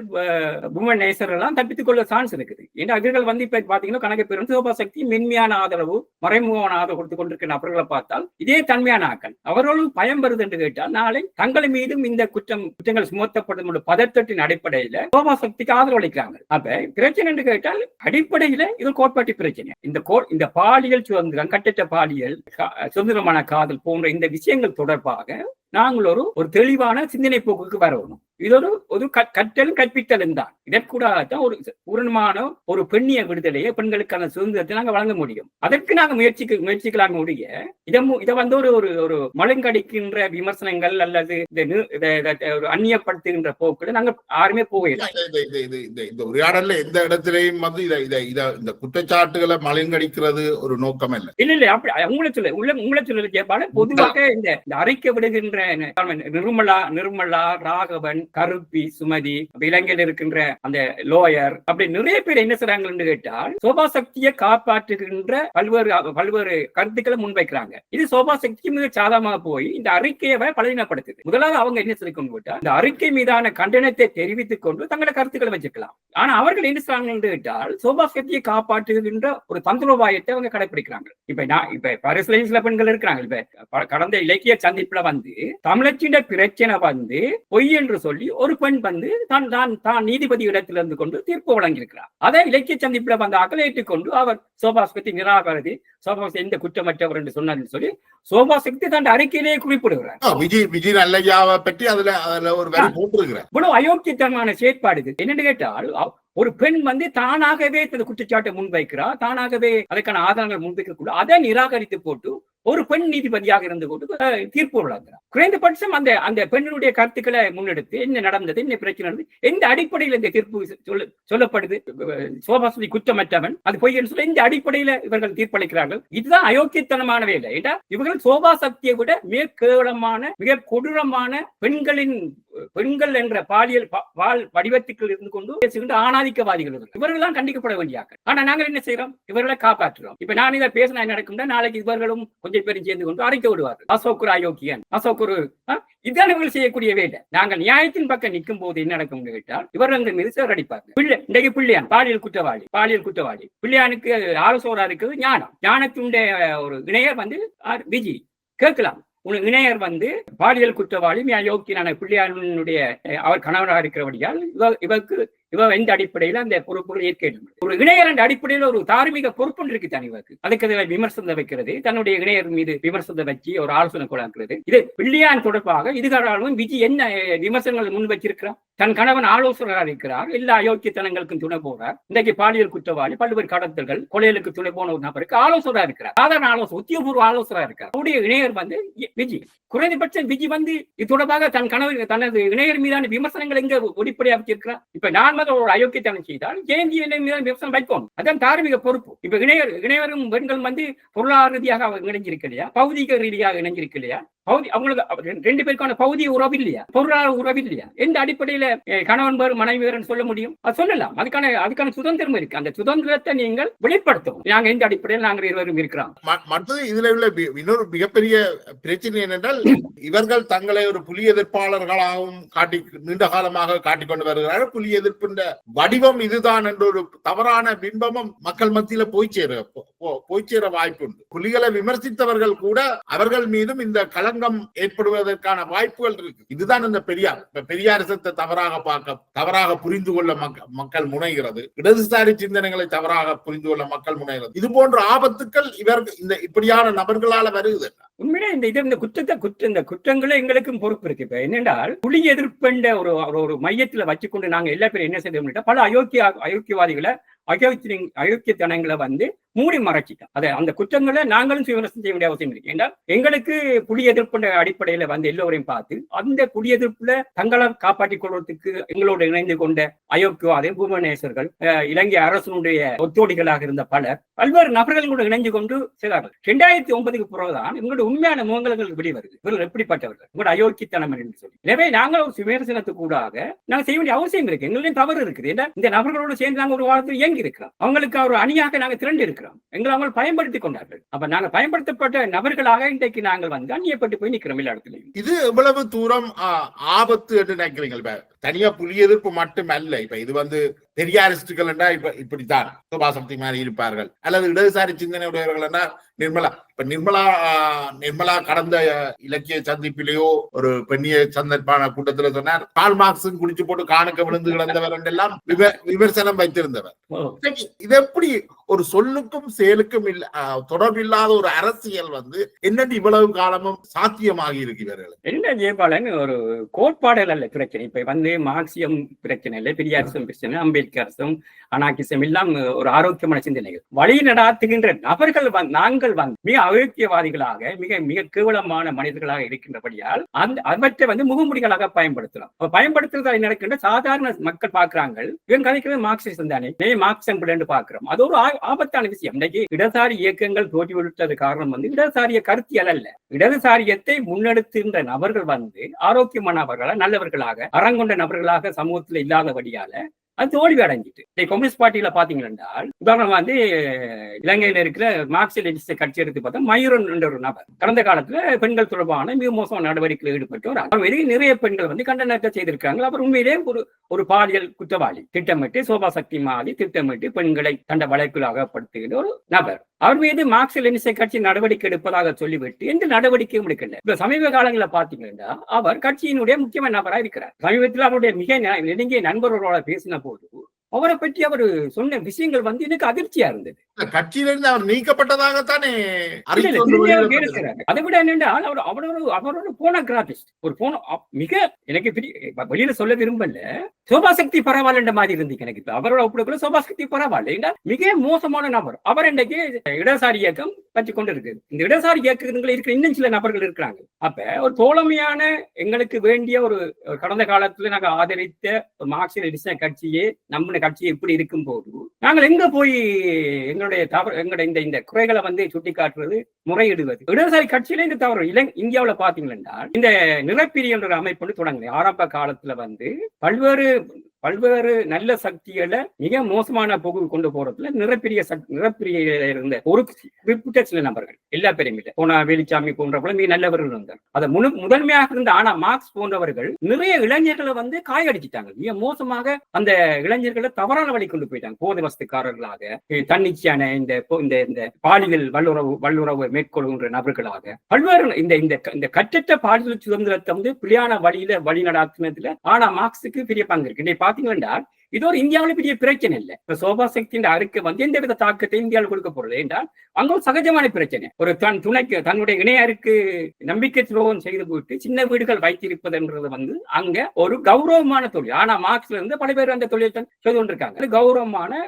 உமநேசர்கள் எல்லாம் தப்பித்துக் கொள்ள சான்ஸ் இருக்குது. ஏன்னா அவர்கள் வந்து இப்ப பாத்தீங்கன்னா கணக்கு பேர் சோபா சக்தி மென்மையான ஆதரவு மறைமுகமான ஆதரவு கொடுத்து கொண்டிருக்கிற நபர்களை பார்த்தால் இதே தன்மையான ஆக்கள். அவர்களும் பயம் வருது என்று கேட்டால் நாளை தங்கள் மீதும் இந்த குற்றங்கள் சுமத்தப்படும் பதற்றத்தின் அடிப்படையில சோபா சக்திக்கு ஆதரவு அளிக்கிறாங்க. அப்ப பிரச்சனை என்று கேட்டால் அடிப்படையில இது கோட்பாட்டு பிரச்சனை. இந்த பாலியல் சுதந்திரம், கட்டற்ற பாலியல், சுதந்திரமான காதல் போன்ற இந்த விஷயங்கள் தொடர்பாக நாங்கள் ஒரு தெளிவான சிந்தனை போக்குக்கு வரணும். இது ஒரு கற்றலும் கற்பித்தலும் தான். இதற்கூடாகத்தான் ஒரு பூரணமான ஒரு பெண்ணிய விடுதலையை, பெண்களுக்கான சுதந்திரத்தை நாங்கள் வழங்க முடியும். அதற்கு நாங்கள் முயற்சிக்கலாம் முடிய இதை வந்து ஒரு மழுங்கடிக்கின்ற விமர்சனங்கள் அல்லது ஒரு அந்நியப்படுத்துகின்ற போக்குல நாங்க யாருமே போகலாம். இந்த உரையாடல்ல எந்த இடத்திலையும் வந்து இந்த குற்றச்சாட்டுகளை மழுங்கடிக்கிறது ஒரு நோக்கம் இல்லை. இல்ல அப்படி உங்களை சொல்ல கேட்பால பொதுவாக இந்த அறிக்கை விடுகின்ற நிர்மலா, ராகவன், கருப்பி, சுமதி, இலங்கையில் இருக்கின்ற அந்த லோயர் அப்படி நிறைய பேர் என்ன செய்றாங்கன்னு கேட்டால் சோபா சக்தியை காப்பாற்றுகின்ற பல்வேறு கருத்துக்களை முன்வைக்கிறாங்க. இது சோபா சக்திக்கு மிக சாதகமாக போய் இந்த அறிக்கையை பலவீனப்படுத்துது. முதலாவது அவங்க என்ன சொல்லி கொண்டு விட்டா இந்த அறிக்கை மீதான கண்டனத்தை தெரிவித்துக் கொண்டு தங்களோட கருத்துக்களை வச்சுக்கலாம். ஆனா அவர்கள் என்ன செய்றாங்கன்னு கேட்டால் சோபா சக்தியை காப்பாற்றுகின்ற ஒரு தந்திரோபாயத்தை அவங்க கடைபிடிக்கிறாங்க. இப்ப பரிசுல சில பெண்கள் இருக்கிறாங்க. இப்ப கடந்த இலக்கிய சந்திப்புல வந்து தமிழச்சின் பிரச்சனை வந்து பொய் என்று சொல்லி ஒரு பெண் வந்து தான் நீதிபதி இடத்திலிருந்து கொண்டு தீர்ப்பு வழங்கியிருக்கிறார். அதை இலக்கிய சந்திப்புல வந்து அகல ஏற்றுக்கொண்டு அவர் சோபா சக்தி நிராகரித்து சோபா எந்த குற்றமற்றவர் என்று சொன்னார்னு சொல்லி சோபா சக்தி தன் அறிக்கையிலேயே குறிப்பிடுகிறார். விஜய் நல்லையாவை பற்றி அதுல ஒரு வரி போட்டிருக்கிறார். இவ்வளவு அயோக்கியத்தனமான செயற்பாடு இது. என்னன்னு கேட்டால் ஒரு பெண் வந்து தானாகவே தனது குற்றச்சாட்டை முன்வைக்கிறார், தானாகவே அதற்கான ஆதாரங்கள் முன்வைக்க கூட அதை நிராகரித்து போட்டு ஒரு பெண் நீதிபதியாக இருந்து கொண்டு தீர்ப்பு வழங்குகிறார். குறைந்தபட்சம் அந்த பெண்ணுடைய கருத்துக்களை முன்னெடுத்து என்ன நடந்தது, என்ன பிரச்சனை நடந்தது, எந்த அடிப்படையில் இந்த தீர்ப்பு சொல்லப்படுது, சோபாசதி குற்றமற்றவன் அது பொய் என்று சொல்ல இந்த அடிப்படையில இவர்கள் தீர்ப்பளிக்கிறார்கள். இதுதான் அயோக்கியத்தனமான வேலை. இவர்கள் சோபா சக்தியை விட மிக கேவலமான மிக கொடூரமான பெண்கள் என்ற பாலியல் வடிவத்துக்குள் இருந்து கொண்டு பேசுகின்ற ஆணாதிக்கவாதிகள் இவர்கள் தான் கண்டிக்கப்பட வேண்டியார்கள். ஆனா நாங்கள் என்ன செய்யறோம், இவர்களை காப்பாற்றுறோம். இப்ப நான் இதை பேசினா நடக்கும்னா நாளைக்கு இவர்களும் கொஞ்சம் பேரும் சேர்ந்து கொண்டு அறிக்கை விடுவார்கள். அசோக்குரு அயோக்கியன், அசோக்குரு இதுதான் இவர்கள் செய்யக்கூடிய வேலை. நாங்கள் நியாயத்தின் பக்கம் நிற்கும் போது என்ன நடக்கும் கேட்டால் இவர்கள் மீது சேரடிப்பார்கள். இன்றைக்கு பிள்ளையான் பாலியல் குற்றவாளி பிள்ளையானுக்கு ஆலோசகராக இருக்கிறது ஞானத்தினுடைய ஒரு இணையர் வந்து விஜி கேட்கலாம். இணையர் வந்து பாலியல் குற்றவாளி அயோக்கியனான பிள்ளையானுடைய அவர் கணவராக இருக்கிறபடியால் இவ எந்த அடிப்படையில அந்த பொறுப்புகள் ஏற்க ஒரு இணையர் என்ற அடிப்படையில் ஒரு தார்மீக பொறுப்பு இருக்கு தான் இவருக்கு. அதுக்கு விமர்சனம் வைக்கிறது, தன்னுடைய இணையர் மீது விமர்சனத்தை வச்சு ஒரு ஆலோசனை கொள்ளாக்குறது. இது பிள்ளையான் தொடர்பாக இதுகாலம் விஜி என்ன விமர்சனங்கள் முன் வச்சிருக்கிறார். தன் கணவன் ஆலோசகராக இருக்கிறார், எல்லா அயோக்கியத்தனங்களுக்கும் துணை போறார். இன்றைக்கு பாலியல் குற்றவாளி பல்வேறு கடத்தல்கள் கொலைகளுக்கு துணை போன ஒரு நபருக்கு ஆலோசகராக இருக்கிறார். சாதாரண உத்தியோகபூர்வ ஆலோசகராக இருக்கிறார். அவருடைய இணையர் வந்து விஜி குறைந்தபட்சம் விஜி வந்து இது தொடர்பாக தனது இணையர் மீதான விமர்சனங்கள் எங்க வெளிப்படையாக வச்சிருக்கிறார். இப்ப நான் ஒரு அயோக்கியத்தனம் செய்தால் ஜெயந்தி மீதான விமர்சனம் வைப்போம். அதான் தார்மீக பொறுப்பு. இப்ப இணையரும் பெண்கள் வந்து பொருளாதார ரீதியாக இணைஞ்சிருக்கு இல்லையா, பௌதிக ரீதியாக இணைஞ்சிருக்கு இல்லையா, அவங்களுக்கு ரெண்டு பேருக்கான பௌதிக உறவு இல்லையா, பொருளாதார உறவு இல்லையா, எந்த அடிப்படையில கணவன் பேர் மனைவி வேறுன்னு சொல்ல முடியும்? அது சொல்லலாம். அதுக்கான சுதந்திரம் இருக்கு. அந்த சுதந்திரத்தை நீங்கள் வெளிப்படுத்தவும். நாங்க எந்த அடிப்படையில் நாங்கள் இருவரும் இருக்கிறோம். மற்றது இதுல உள்ள இன்னொரு மிகப்பெரிய பிரச்சனை என்னென்றால் இவர்கள் தங்களை ஒரு புலி எதிர்ப்பாளர்களாகவும் நீண்ட காலமாக காட்டிக்கொண்டு வருகிறார்கள். புலி எதிர்ப்பு வடிவம் இதுதான் என்ற ஒரு தவறான பிம்பமும் மக்கள் மத்தியில போய் சேர வாய்ப்பு உண்டு. புலிகளை விமர்சித்தவர்கள் கூட அவர்கள் மீதும் இந்த களங்கம் ஏற்படுவதற்கான வாய்ப்புகள் இருக்கு. இதுதான் இந்த பெரியாரிசத்தை தவறாக புரிந்து கொள்ள மக்கள் முனைகிறது. இடதுசாரி சிந்தனைகளை தவறாக புரிந்து கொள்ள மக்கள் முனைகிறது. இது போன்ற ஆபத்துக்கள் இப்படியான நபர்களால வருகிறது. உண்மையிலே இந்த குற்றங்களை எங்களுக்கும் பொறுப்பு இருக்கு. இப்ப என்னென்றால் புலி எதிர்ப்புன்ற ஒரு மையத்துல வச்சுக்கொண்டு நாங்க எல்லா பேரும் என்ன செய்ய பல அயோக்கியவாதிகளை அயோக்கியத்தனங்களை வந்து மூடி மறைச்சிட்டோம். அந்த குற்றங்களை நாங்களும் விமர்சனம் செய்ய வேண்டிய அவசியம் இருக்கு. என்றால் எங்களுக்கு புலி எதிர்ப்பு அடிப்படையில வந்து எல்லோரையும் பார்த்து அந்த புலி எதிர்ப்புல தங்களை காப்பாற்றிக் கொள்வதற்கு எங்களோடு இணைந்து கொண்ட அயோக்கியவாத பூமனேஸ்வர்கள், இலங்கை அரசனுடைய ஒத்தோடிகளாக இருந்த பல்வேறு நபர்கள் கூட இணைந்து கொண்டு செய்தார்கள். 2009 பிறகுதான் எங்களுடைய உண்மையான முகங்களுக்கு வெளிவருது. இவர்கள் எப்படிப்பட்டவர்கள், உங்களோட அயோக்கியத்தனம் என்று சொல்லி. எனவே நாங்கள் ஒரு விமர்சனத்துக்கு கூடாக நாங்கள் செய்ய வேண்டிய அவசியம் இருக்கு. எங்களுடைய தவறு இருக்குது. இந்த நபர்களோடு சேர்ந்து நாங்கள் ஒரு வாரத்தில் இயங்கி இருக்கிறோம். அவங்களுக்கு ஒரு அணியாக நாங்கள் திரண்டு இருக்கிறோம். எங்களை அவங்க பயன்படுத்திக் கொண்டார்கள். அப்ப நாங்க பயன்படுத்தப்பட்ட நபர்களாக இன்றைக்கு நாங்கள் வந்து அந்நியப்பட்டு போய் நிற்கிறோம் எல்லா இடத்துலையும். இது எவ்வளவு தூரம் ஆபத்து என்று நினைக்கிறீங்க? தனியா புலி எதிர்ப்பு மட்டும் அல்ல. இப்ப இது வந்து பெரியாரிஸ்டுகள் என்றா இப்படித்தான் சோபா சக்தி மாதிரி இருப்பார்கள், அல்லது இடதுசாரி சிந்தனை உடையவர்கள் என்றா நிர்மலா கடந்த இலக்கிய சந்திப்பிலேயோ ஒரு பெண்ணிய சந்தர்ப்பான கூட்டத்தில் சொன்னார், கால் மார்க்ஸ் குடிச்சு போட்டு காணுக்க விழுந்து கிடந்தவர் என்றெல்லாம் விமர்சனம் வைத்திருந்தவர். இது எப்படி ஒரு சொல்லுக்கும் செயலுக்கும் தொடர்பில்லாத ஒரு அரசியல் என்னென்று இவ்வளவு காலமும் சாத்தியமாகி இருக்கிறார்கள்? என்ன ஜெயபாலன், ஒரு கோட்பாடுகள் அல்ல பிரச்சனை. இப்ப மார்க்சியம் பிரச்சனை இல்லை, பெரியாரிசம் பிரச்சனை, அம்பேத்கரிசம், அனாக்கிசம் எல்லாம் ஒரு ஆரோக்கியமான சிந்தனைகள். வழி நடாத்துகின்ற நபர்கள் நாங்கள் மிக அயோக்கியவாதிகளாக மிக மிக கேவலமான மனிதர்களாக இருக்கின்றபடியால் அவற்றை முகமுடிகளாக பயன்படுத்தலாம். பயன்படுத்துறது நடக்கின்ற சாதாரண மக்கள் பார்க்கிறாங்க, இவங்க கதைக்கிறது மார்க்சிசம் தானே, மார்க்சிசம் பார்க்கிறோம். அது ஒரு ஆபத்தான விஷயம். இன்றைக்கு இடதுசாரி இயக்கங்கள் தோற்றிவிட்டது காரணம் இடதுசாரிய கருத்தியல் அல்ல. இடதுசாரியத்தை முன்னெடுத்துகின்ற நபர்கள் ஆரோக்கியமானவர்களாக, நல்லவர்களாக, அறங்கொண்ட நபர்களாக சமூகத்தில் இல்லாதபடியால அது தோல்வி அடைஞ்சிட்டு. கம்யூனிஸ்ட் பார்ட்டியில பாத்தீங்கன்னா உதாரணமா இலங்கையில இருக்கிற மார்க்சிய லெனினிஸ்ட் கட்சி எடுத்து பார்த்தா மயூரன் என்ற ஒரு நபர் கடந்த காலத்துல பெண்கள் தொடர்பான மிக மோசமான நடவடிக்கையில் ஈடுபட்டு அவர் நிறைய பெண்கள் கண்டனத்தை செய்திருக்காங்க. அவர் உண்மையிலே ஒரு பாலியல் குற்றவாளி, திட்டமிட்டு சோபா சக்தி மாதிரி திட்டமிட்டு பெண்களை தண்ட வழக்கில் அகப்படுத்துகிற ஒரு நபர். அவர் மீது மார்க்சிய லெனினிஸ்ட் கட்சி நடவடிக்கை எடுப்பதாக சொல்லிவிட்டு எந்த நடவடிக்கையும் எடுக்கல. இப்ப சமீப காலங்களில் பாத்தீங்கன்னா அவர் கட்சியினுடைய முக்கியமான நபராக இருக்கிறார். சமீபத்தில் அவருடைய மிக நெருங்கிய நண்பர்களோட பேசின போது அவரை பற்றி அவர் சொன்ன விஷயங்கள் எனக்கு அதிர்ச்சியா இருந்தது. கட்சியிலிருந்து அவர் நீக்கப்பட்டதாகத்தானே அதை விட என்னென்றால் அவரோட போனோகிராபிஸ்ட், ஒரு மிக எனக்கு வெளியில சொல்ல விரும்பல, சோபா சக்தி பரவாயில்ல மாதிரி இருந்துச்சு எனக்கு. அவரோட ஒப்புடுக்குள்ள சோபா சக்தி பரவாயில்ல, மிக மோசமான நபர். அவர் இன்றைக்கு இடதுசாரி இயக்கம் வச்சு கொண்டு இருக்கு. இந்த இடதுசாரி இயக்கங்கள் இருக்கிற இன்னும் சில நபர்கள் இருக்கிறாங்க. அப்ப ஒரு தோழமையான எங்களுக்கு வேண்டிய ஒரு கடந்த காலத்துல நாங்க ஆதரித்த மார்க்சிய லெனினிஸ்ட் கட்சியே நம்ம கட்சி எப்படி இருக்கும் போது நாங்கள் எங்க போய் எங்களுடைய இந்த குறைகளை சுட்டி காட்டுறது, முறையிடுவது? இடதுசாரி கட்சியில இந்த தவறு இந்தியாவில பாத்தீங்கன்னா இந்த நிறப்பிரி என்ற அமைப்பு தொடங்குது. ஆரம்ப காலத்துல பல்வேறு நல்ல சக்திகளை மிக மோசமான போக்கு கொண்டு போறதுல நிறப்பிரிய இருந்த ஒரு சில நபர்கள், எல்லா பேரும் இல்லை, போனா வேலுச்சாமி போன்றவர்கள் மிக நல்லவர்கள் இருந்தார். அதை முதன்மையாக இருந்த ஆனா மார்க்ஸ் போன்றவர்கள் நிறைய இளைஞர்களை காயடிச்சிட்டாங்க. மிக மோசமாக அந்த இளைஞர்களை தவறான வழி கொண்டு போயிட்டாங்க. போதை வசதிக்காரர்களாக, தன்னிச்சையான இந்த பாலியல் வல்லுறவு மேற்கொள்கின்ற நபர்களாக பல்வேறு இந்த கற்றற்ற பாலியல் சுதந்திரத்தை பிள்ளையான வழி நடாத்தினதுல ஆனா மார்க்ஸுக்கு பெரிய பங்கு இருக்கு. பாத்தீங்கன்னா இது ஒரு இந்தியாவில பெரிய பிரச்சனை இல்லை. இப்ப சோபா சக்தியின் அறிக்கை எந்த வித தாக்கத்தை இந்தியாவில் கொடுக்க போறது என்றால் அங்க ஒரு சகஜமான பிரச்சனை. ஒரு தன்னுடைய இணையருக்கு நம்பிக்கை துரோகம் செய்து போட்டு சின்ன வீடுகள் வைத்திருப்பதுன்றது அங்க ஒரு கௌரவமான தொழில். ஆனா மார்க்ஸ்ல இருந்து பல பேர் அந்த தொழில் செய்து கொண்டிருக்காங்க. கௌரவமான,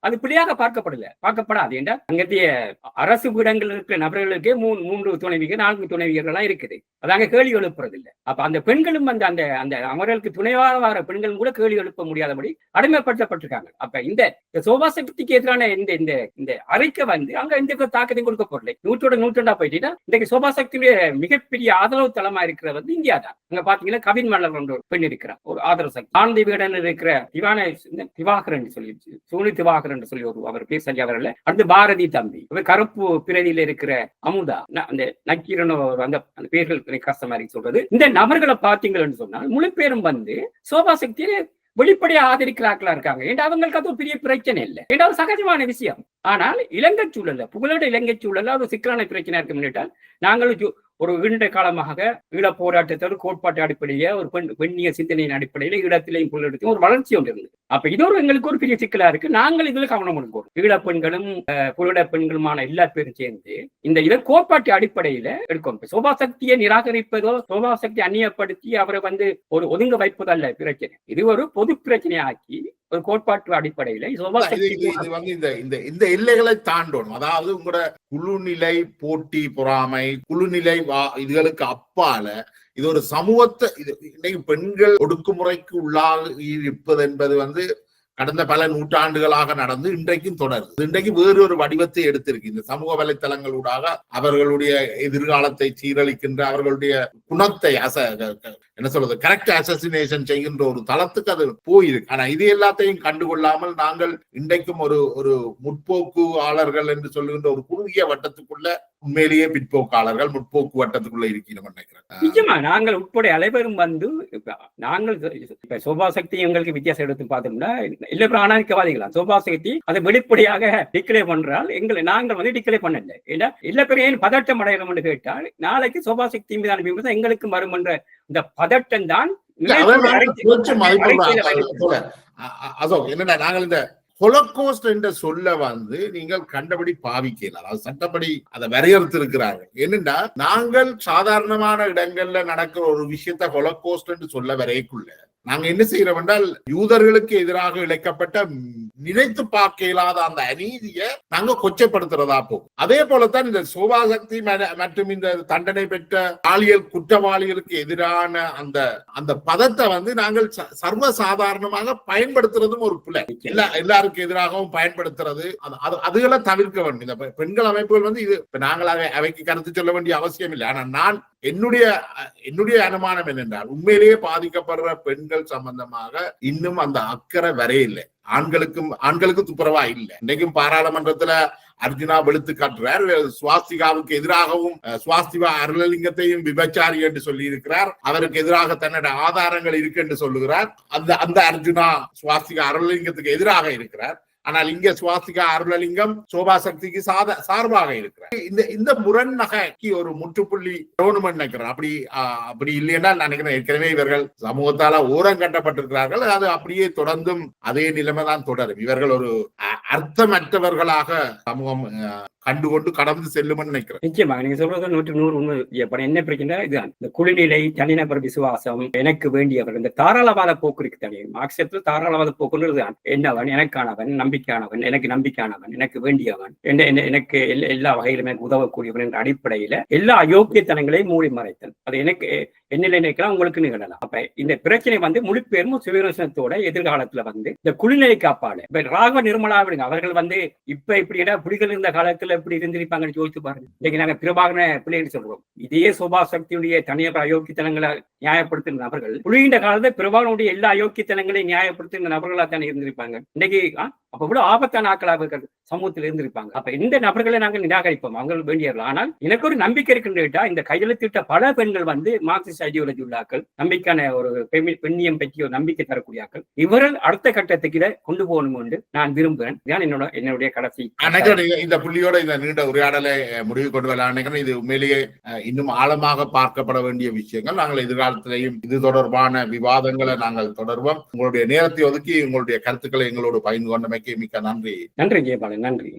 அது பிள்ளையாக பார்க்கப்படாது என்றால் அங்கத்திய அரசு பீடங்கள் இருக்கிற நபர்களுக்கே 3 துணைவிகள் 4 துணைவிகள்லாம் இருக்குது. அதாங்க கேள்வி எழுப்புறது இல்லை. அப்ப அந்த பெண்களும் அந்த அவர்களுக்கு துணையாக வர பெண்களும் கூட கேள்வி எழுப்ப முடியாதபடி அடிமைப்படுத்தப்பட்டிருக்காங்க. அப்ப இந்த சோபா சக்திக்கு எதிரான இந்த அறிக்கை அங்க எந்த தாக்கத்தையும் கொடுக்க போறதில்லை. நூற்றோடா போயிட்டீங்கன்னா இன்றைக்கு சோபா சக்தியுடைய மிகப்பெரிய ஆதரவு தளமா இருக்கிறது இந்தியா தான். அங்க பாத்தீங்கன்னா கவின் மலர் என்ற ஒரு பெண் இருக்கிறார், ஒரு ஆதரவு சக்தி. ஆனந்தி வீடன் இருக்கிற திவாகரன் சொல்லி சோனி திவாகரன் என்று சொல்லி அவர் பேர் சரியா வரல. அடுத்து பாரதி தம்பி, கருப்பு பிரதியில இருக்கிற அமுதா, அந்த நக்கீரன், அந்த பேர்கள் கஷ்டமா இருக்கு சொல்றது. இந்த நபர்களை பார்த்தீங்கன்னு சொன்னால் முழு பேரும் சோபா சக்தியை வெளிப்படையா ஆதரிக்கிறார்களா இருக்காங்க. ஏன்னா அவங்களுக்கு அது ஒரு பெரிய பிரச்சனை இல்லை, ஏன்னா சகஜமான விஷயம். ஆனால் இலங்கை சூழல்ல, புகழோட இலங்கை சூழல்ல அது சிக்கலான பிரச்சனை இருக்கு முன்னிட்டால் நாங்கள் ஒரு நீண்ட காலமாக ஈழ போராட்டத்தோடு கோட்பாட்டு அடிப்படையில ஒரு பெண்ணிய சிந்தனையின் அடிப்படையில ஈழத்திலையும் புகழெடுத்து ஒரு வளர்ச்சி ஒன்று இருந்தது. அப்ப இது எங்களுக்கு ஒரு பெரிய சிக்கலா இருக்கு. நாங்கள் இதுல கவனம் எடுக்கிறோம். ஈழ பெண்களும் புகழ பெண்களுமான எல்லா பேரும் சேர்ந்து இதை கோட்பாட்டு அடிப்படையில எடுக்கும். சோபா சக்தியை நிராகரிப்பதோ சோபா சக்தி அந்நியப்படுத்தி அவரை ஒரு ஒதுங்க வைப்பதோ அல்ல பிரச்சனை. இது ஒரு பொது பிரச்சனையாக்கி ஒரு கோட்பாட்டு அடிப்படையில இந்த எல்லைகளை தாண்டணும். அதாவது உங்களோட குழுநிலை போட்டி பொறாமை, குழுநிலை இதுகளுக்கு அப்பால இது ஒரு சமூகத்தை இன்னைக்கு பெண்கள் ஒடுக்குமுறைக்கு உள்ளாகி இருப்பது என்பது கடந்த பல நூற்றாண்டுகளாக நடந்து இன்றைக்கும் தொடருது. இன்றைக்கு வேறு ஒரு வடிவத்தை எடுத்திருக்கு. இந்த சமூக வலைத்தளங்களூடாக அவர்களுடைய எதிர்காலத்தை சீரழிக்கின்ற, அவர்களுடைய குணத்தை என்ன சொல்றது கரெக்ட் அசசினேஷன் செய்கின்ற ஒரு தளத்துக்கு அது போயிருக்கு. ஆனா இது எல்லாத்தையும் கண்டுகொள்ளாமல் நாங்கள் இன்றைக்கும் ஒரு முற்போக்குயாளர்கள் என்று சொல்லுகின்ற ஒரு குறுகிய வட்டத்துக்குள்ள உண்மையிலேயே பிற்போக்காளர்கள் முற்போக்கு வட்டத்துக்குள்ள இருக்கிறோம் நினைக்கிறேன். நிச்சயமா நாங்கள் உட்பட அனைவரும் வந்து நாங்கள் இப்ப சோபா சக்தி எங்களுக்கு வித்தியாசம் எடுத்து பார்த்தோம்னா எல்லாரும் ஆணாதிக்கவாதிகளாம். சோபா சக்தி அதை வெளிப்படையாக டிக்ளேர் பண்றால் நாங்கள் வந்து டிக்ளேர் பண்ணல. ஏன்னா எல்லா பேரும் ஏன் பதட்டம் அடைகிறோம் என்று கேட்டால் நாளைக்கு சோபா சக்தி மீதான விமர்சனம் எங்களுக்கு வரும் என்ற இந்த பதட்டம் தான் என்னன்னா நாங்கள் இந்த ஹொலோகாஸ்ட் என்ற சொல்ல வந்து நீங்கள் கண்டபடி பாவிக்கலாம். அது சட்டப்படி அதை வரையறுத்து இருக்கிறார்கள். என்னன்னா நாங்கள் சாதாரணமான இடங்கள்ல நடக்கிற ஒரு விஷயத்த ஹொலோகாஸ்ட் என்று சொல்ல வரைக்குள்ள நாங்க என்ன செய்யறோம் என்றால் யூதர்களுக்கு எதிராக இழைக்கப்பட்ட நினைத்து பார்க்க இயலாத அந்த அநீதியை நாங்க கொச்சைப்படுத்துறதா போகும். அதே போலத்தான் இந்த சோபா சக்தி மற்றும் இந்த தண்டனை பெற்ற பாலியல் குற்றவாளிகளுக்கு எதிரான அந்த பதத்தை வந்து நாங்கள் சர்வசாதாரணமாக பயன்படுத்துறதும் ஒரு பிள்ளை. எல்லாருக்கும் எதிராகவும் பயன்படுத்துறது அதுகளை தவிர்க்க வேண்டும். இந்த பெண்கள் அமைப்புகள் வந்து இது நாங்கள் அவைக்கு கருத்து சொல்ல வேண்டிய அவசியம் இல்லை. ஆனா நான் என்னுடைய அனுமானம் என்னென்றால் உண்மையிலேயே பாதிக்கப்படுற பெண்கள் சம்பந்தமாக இன்னும் அந்த அக்கறை வரையில்லை. ஆண்களுக்கு துப்புரவா இல்லை. இன்னைக்கும் பாராளுமன்றத்துல அர்ஜுனா வெளுத்து காட்டுறார். சுவாஸ்திகாவுக்கு எதிராகவும் சுவாஸ்திகா அருளலிங்கத்தையும் விபச்சாரி என்று சொல்லி இருக்கிறார். அவருக்கு எதிராக தன்னுடைய ஆதாரங்கள் இருக்கு என்று சொல்லுகிறார். அந்த அர்ஜுனா சுவாஸ்திகா அருளலிங்கத்துக்கு எதிராக இருக்கிறார். ஆனால் இங்க சுவாசிகா அருளலிங்கம் சோபா சக்திக்கு சார்பாக இருக்கிறார். இந்த முரண் நகைக்கு ஒரு முற்றுப்புள்ளி நினைக்கிறேன். அப்படி இல்லைன்னா நினைக்கிறேன் ஏற்கனவே இவர்கள் சமூகத்தால ஓரம் கட்டப்பட்டிருக்கிறார்கள். அது அப்படியே தொடர்ந்தும் அதே நிலைமை தான் தொடரும். இவர்கள் ஒரு அர்த்தமற்றவர்களாக சமூகம் கண்டுகொண்டு கடந்து செல்லும் நினைக்கிறேன். நிச்சயமா நீங்க சொல்றது 100 உண்மை. என்ன பிரச்சனை இதுதான் இந்த குளிநிலை, தனிநபர் விசுவாசம், எனக்கு வேண்டியவர், இந்த தாராளவாத போக்கு இருக்கு. தனி மார்க்சியத்துல தாராளவாத போக்குன்னு என்னவன், எனக்கானவன், நம்பிக்கையானவன், எனக்கு நம்பிக்கையானவன், எனக்கு வேண்டியவன், எனக்கு எல்லா வகையிலும் எனக்கு உதவக்கூடியவன் என்ற அடிப்படையில எல்லா அயோக்கியத்தனங்களையும் மூடி மறைத்தல். அது எனக்கு என்ன நினைக்கலாம் உங்களுக்கு நிகழலாம். அப்ப இந்த பிரச்சனை வந்து முழு பேரும் சுயவிமர்சனத்தோட எதிர்காலத்துல வந்து இந்த குளிநிலை காப்பாடு இப்ப ராகவ நிர்மலா விடுங்க. அவர்கள் வந்து இப்ப இப்படி புலிகள் இருந்த காலத்துல எப்படி இருந்திருப்பாங்கன்னு யோசித்து பாருங்க. இன்னைக்கு நாங்க பிரபாகரன பிள்ளைன்னு சொல்றோம். இதே சோபா சக்தியுடைய தனியார் அயோக்கியத்தனங்களை நியாயப்படுத்துகிற நபர்கள் புலிகின்ற காலத்துல பிரபாகரனுடைய எல்லா அயோக்கியத்தனங்களையும் நியாயப்படுத்துகிற நபர்களா தானே இருந்திருப்பாங்க. இன்னைக்கு அப்ப கூட ஆபத்தான ஆக்களாக சமூகத்தில் இருந்திருப்பாங்க. அப்ப இந்த நபர்களை நாங்கள் நிராகரிப்போம், அவங்க வேண்டியவர்கள். ஆனால் எனக்கு ஒரு நம்பிக்கை இருக்குன்னு கேட்டா இந்த கையெழுத்திட்ட பல பெண்கள் வந்து மார்க்சிஸ்ட் ஐடியாலஜி உள்ளாக்கள், நம்பிக்கையான ஒரு பெண்ணியம் பற்றி ஒரு நம்பிக்கை தரக்கூடியாக்கள். இவர்கள் அடுத்த கட்டத்துக்கு இதை கொண்டு போகணும் என்று நான் விரும்புகிறேன். இதுதான் என்னுடைய கடைசி. இந்த புள்ளியோட இந்த நீண்ட உரையாடலை முடிவு கொண்டு வரலாம். இது உண்மையிலேயே இன்னும் ஆழமாக பார்க்கப்பட வேண்டிய விஷயங்கள். நாங்கள் எதிர்காலத்திலையும் இது தொடர்பான விவாதங்களை நாங்கள் தொடர்வோம். உங்களுடைய நேரத்தை ஒதுக்கி உங்களுடைய கருத்துக்களை எங்களோடு பகிர்ந்து கொண்டமைக்கு மிக்க நன்றி. நன்றி ஜெயபாலன். நன்றி.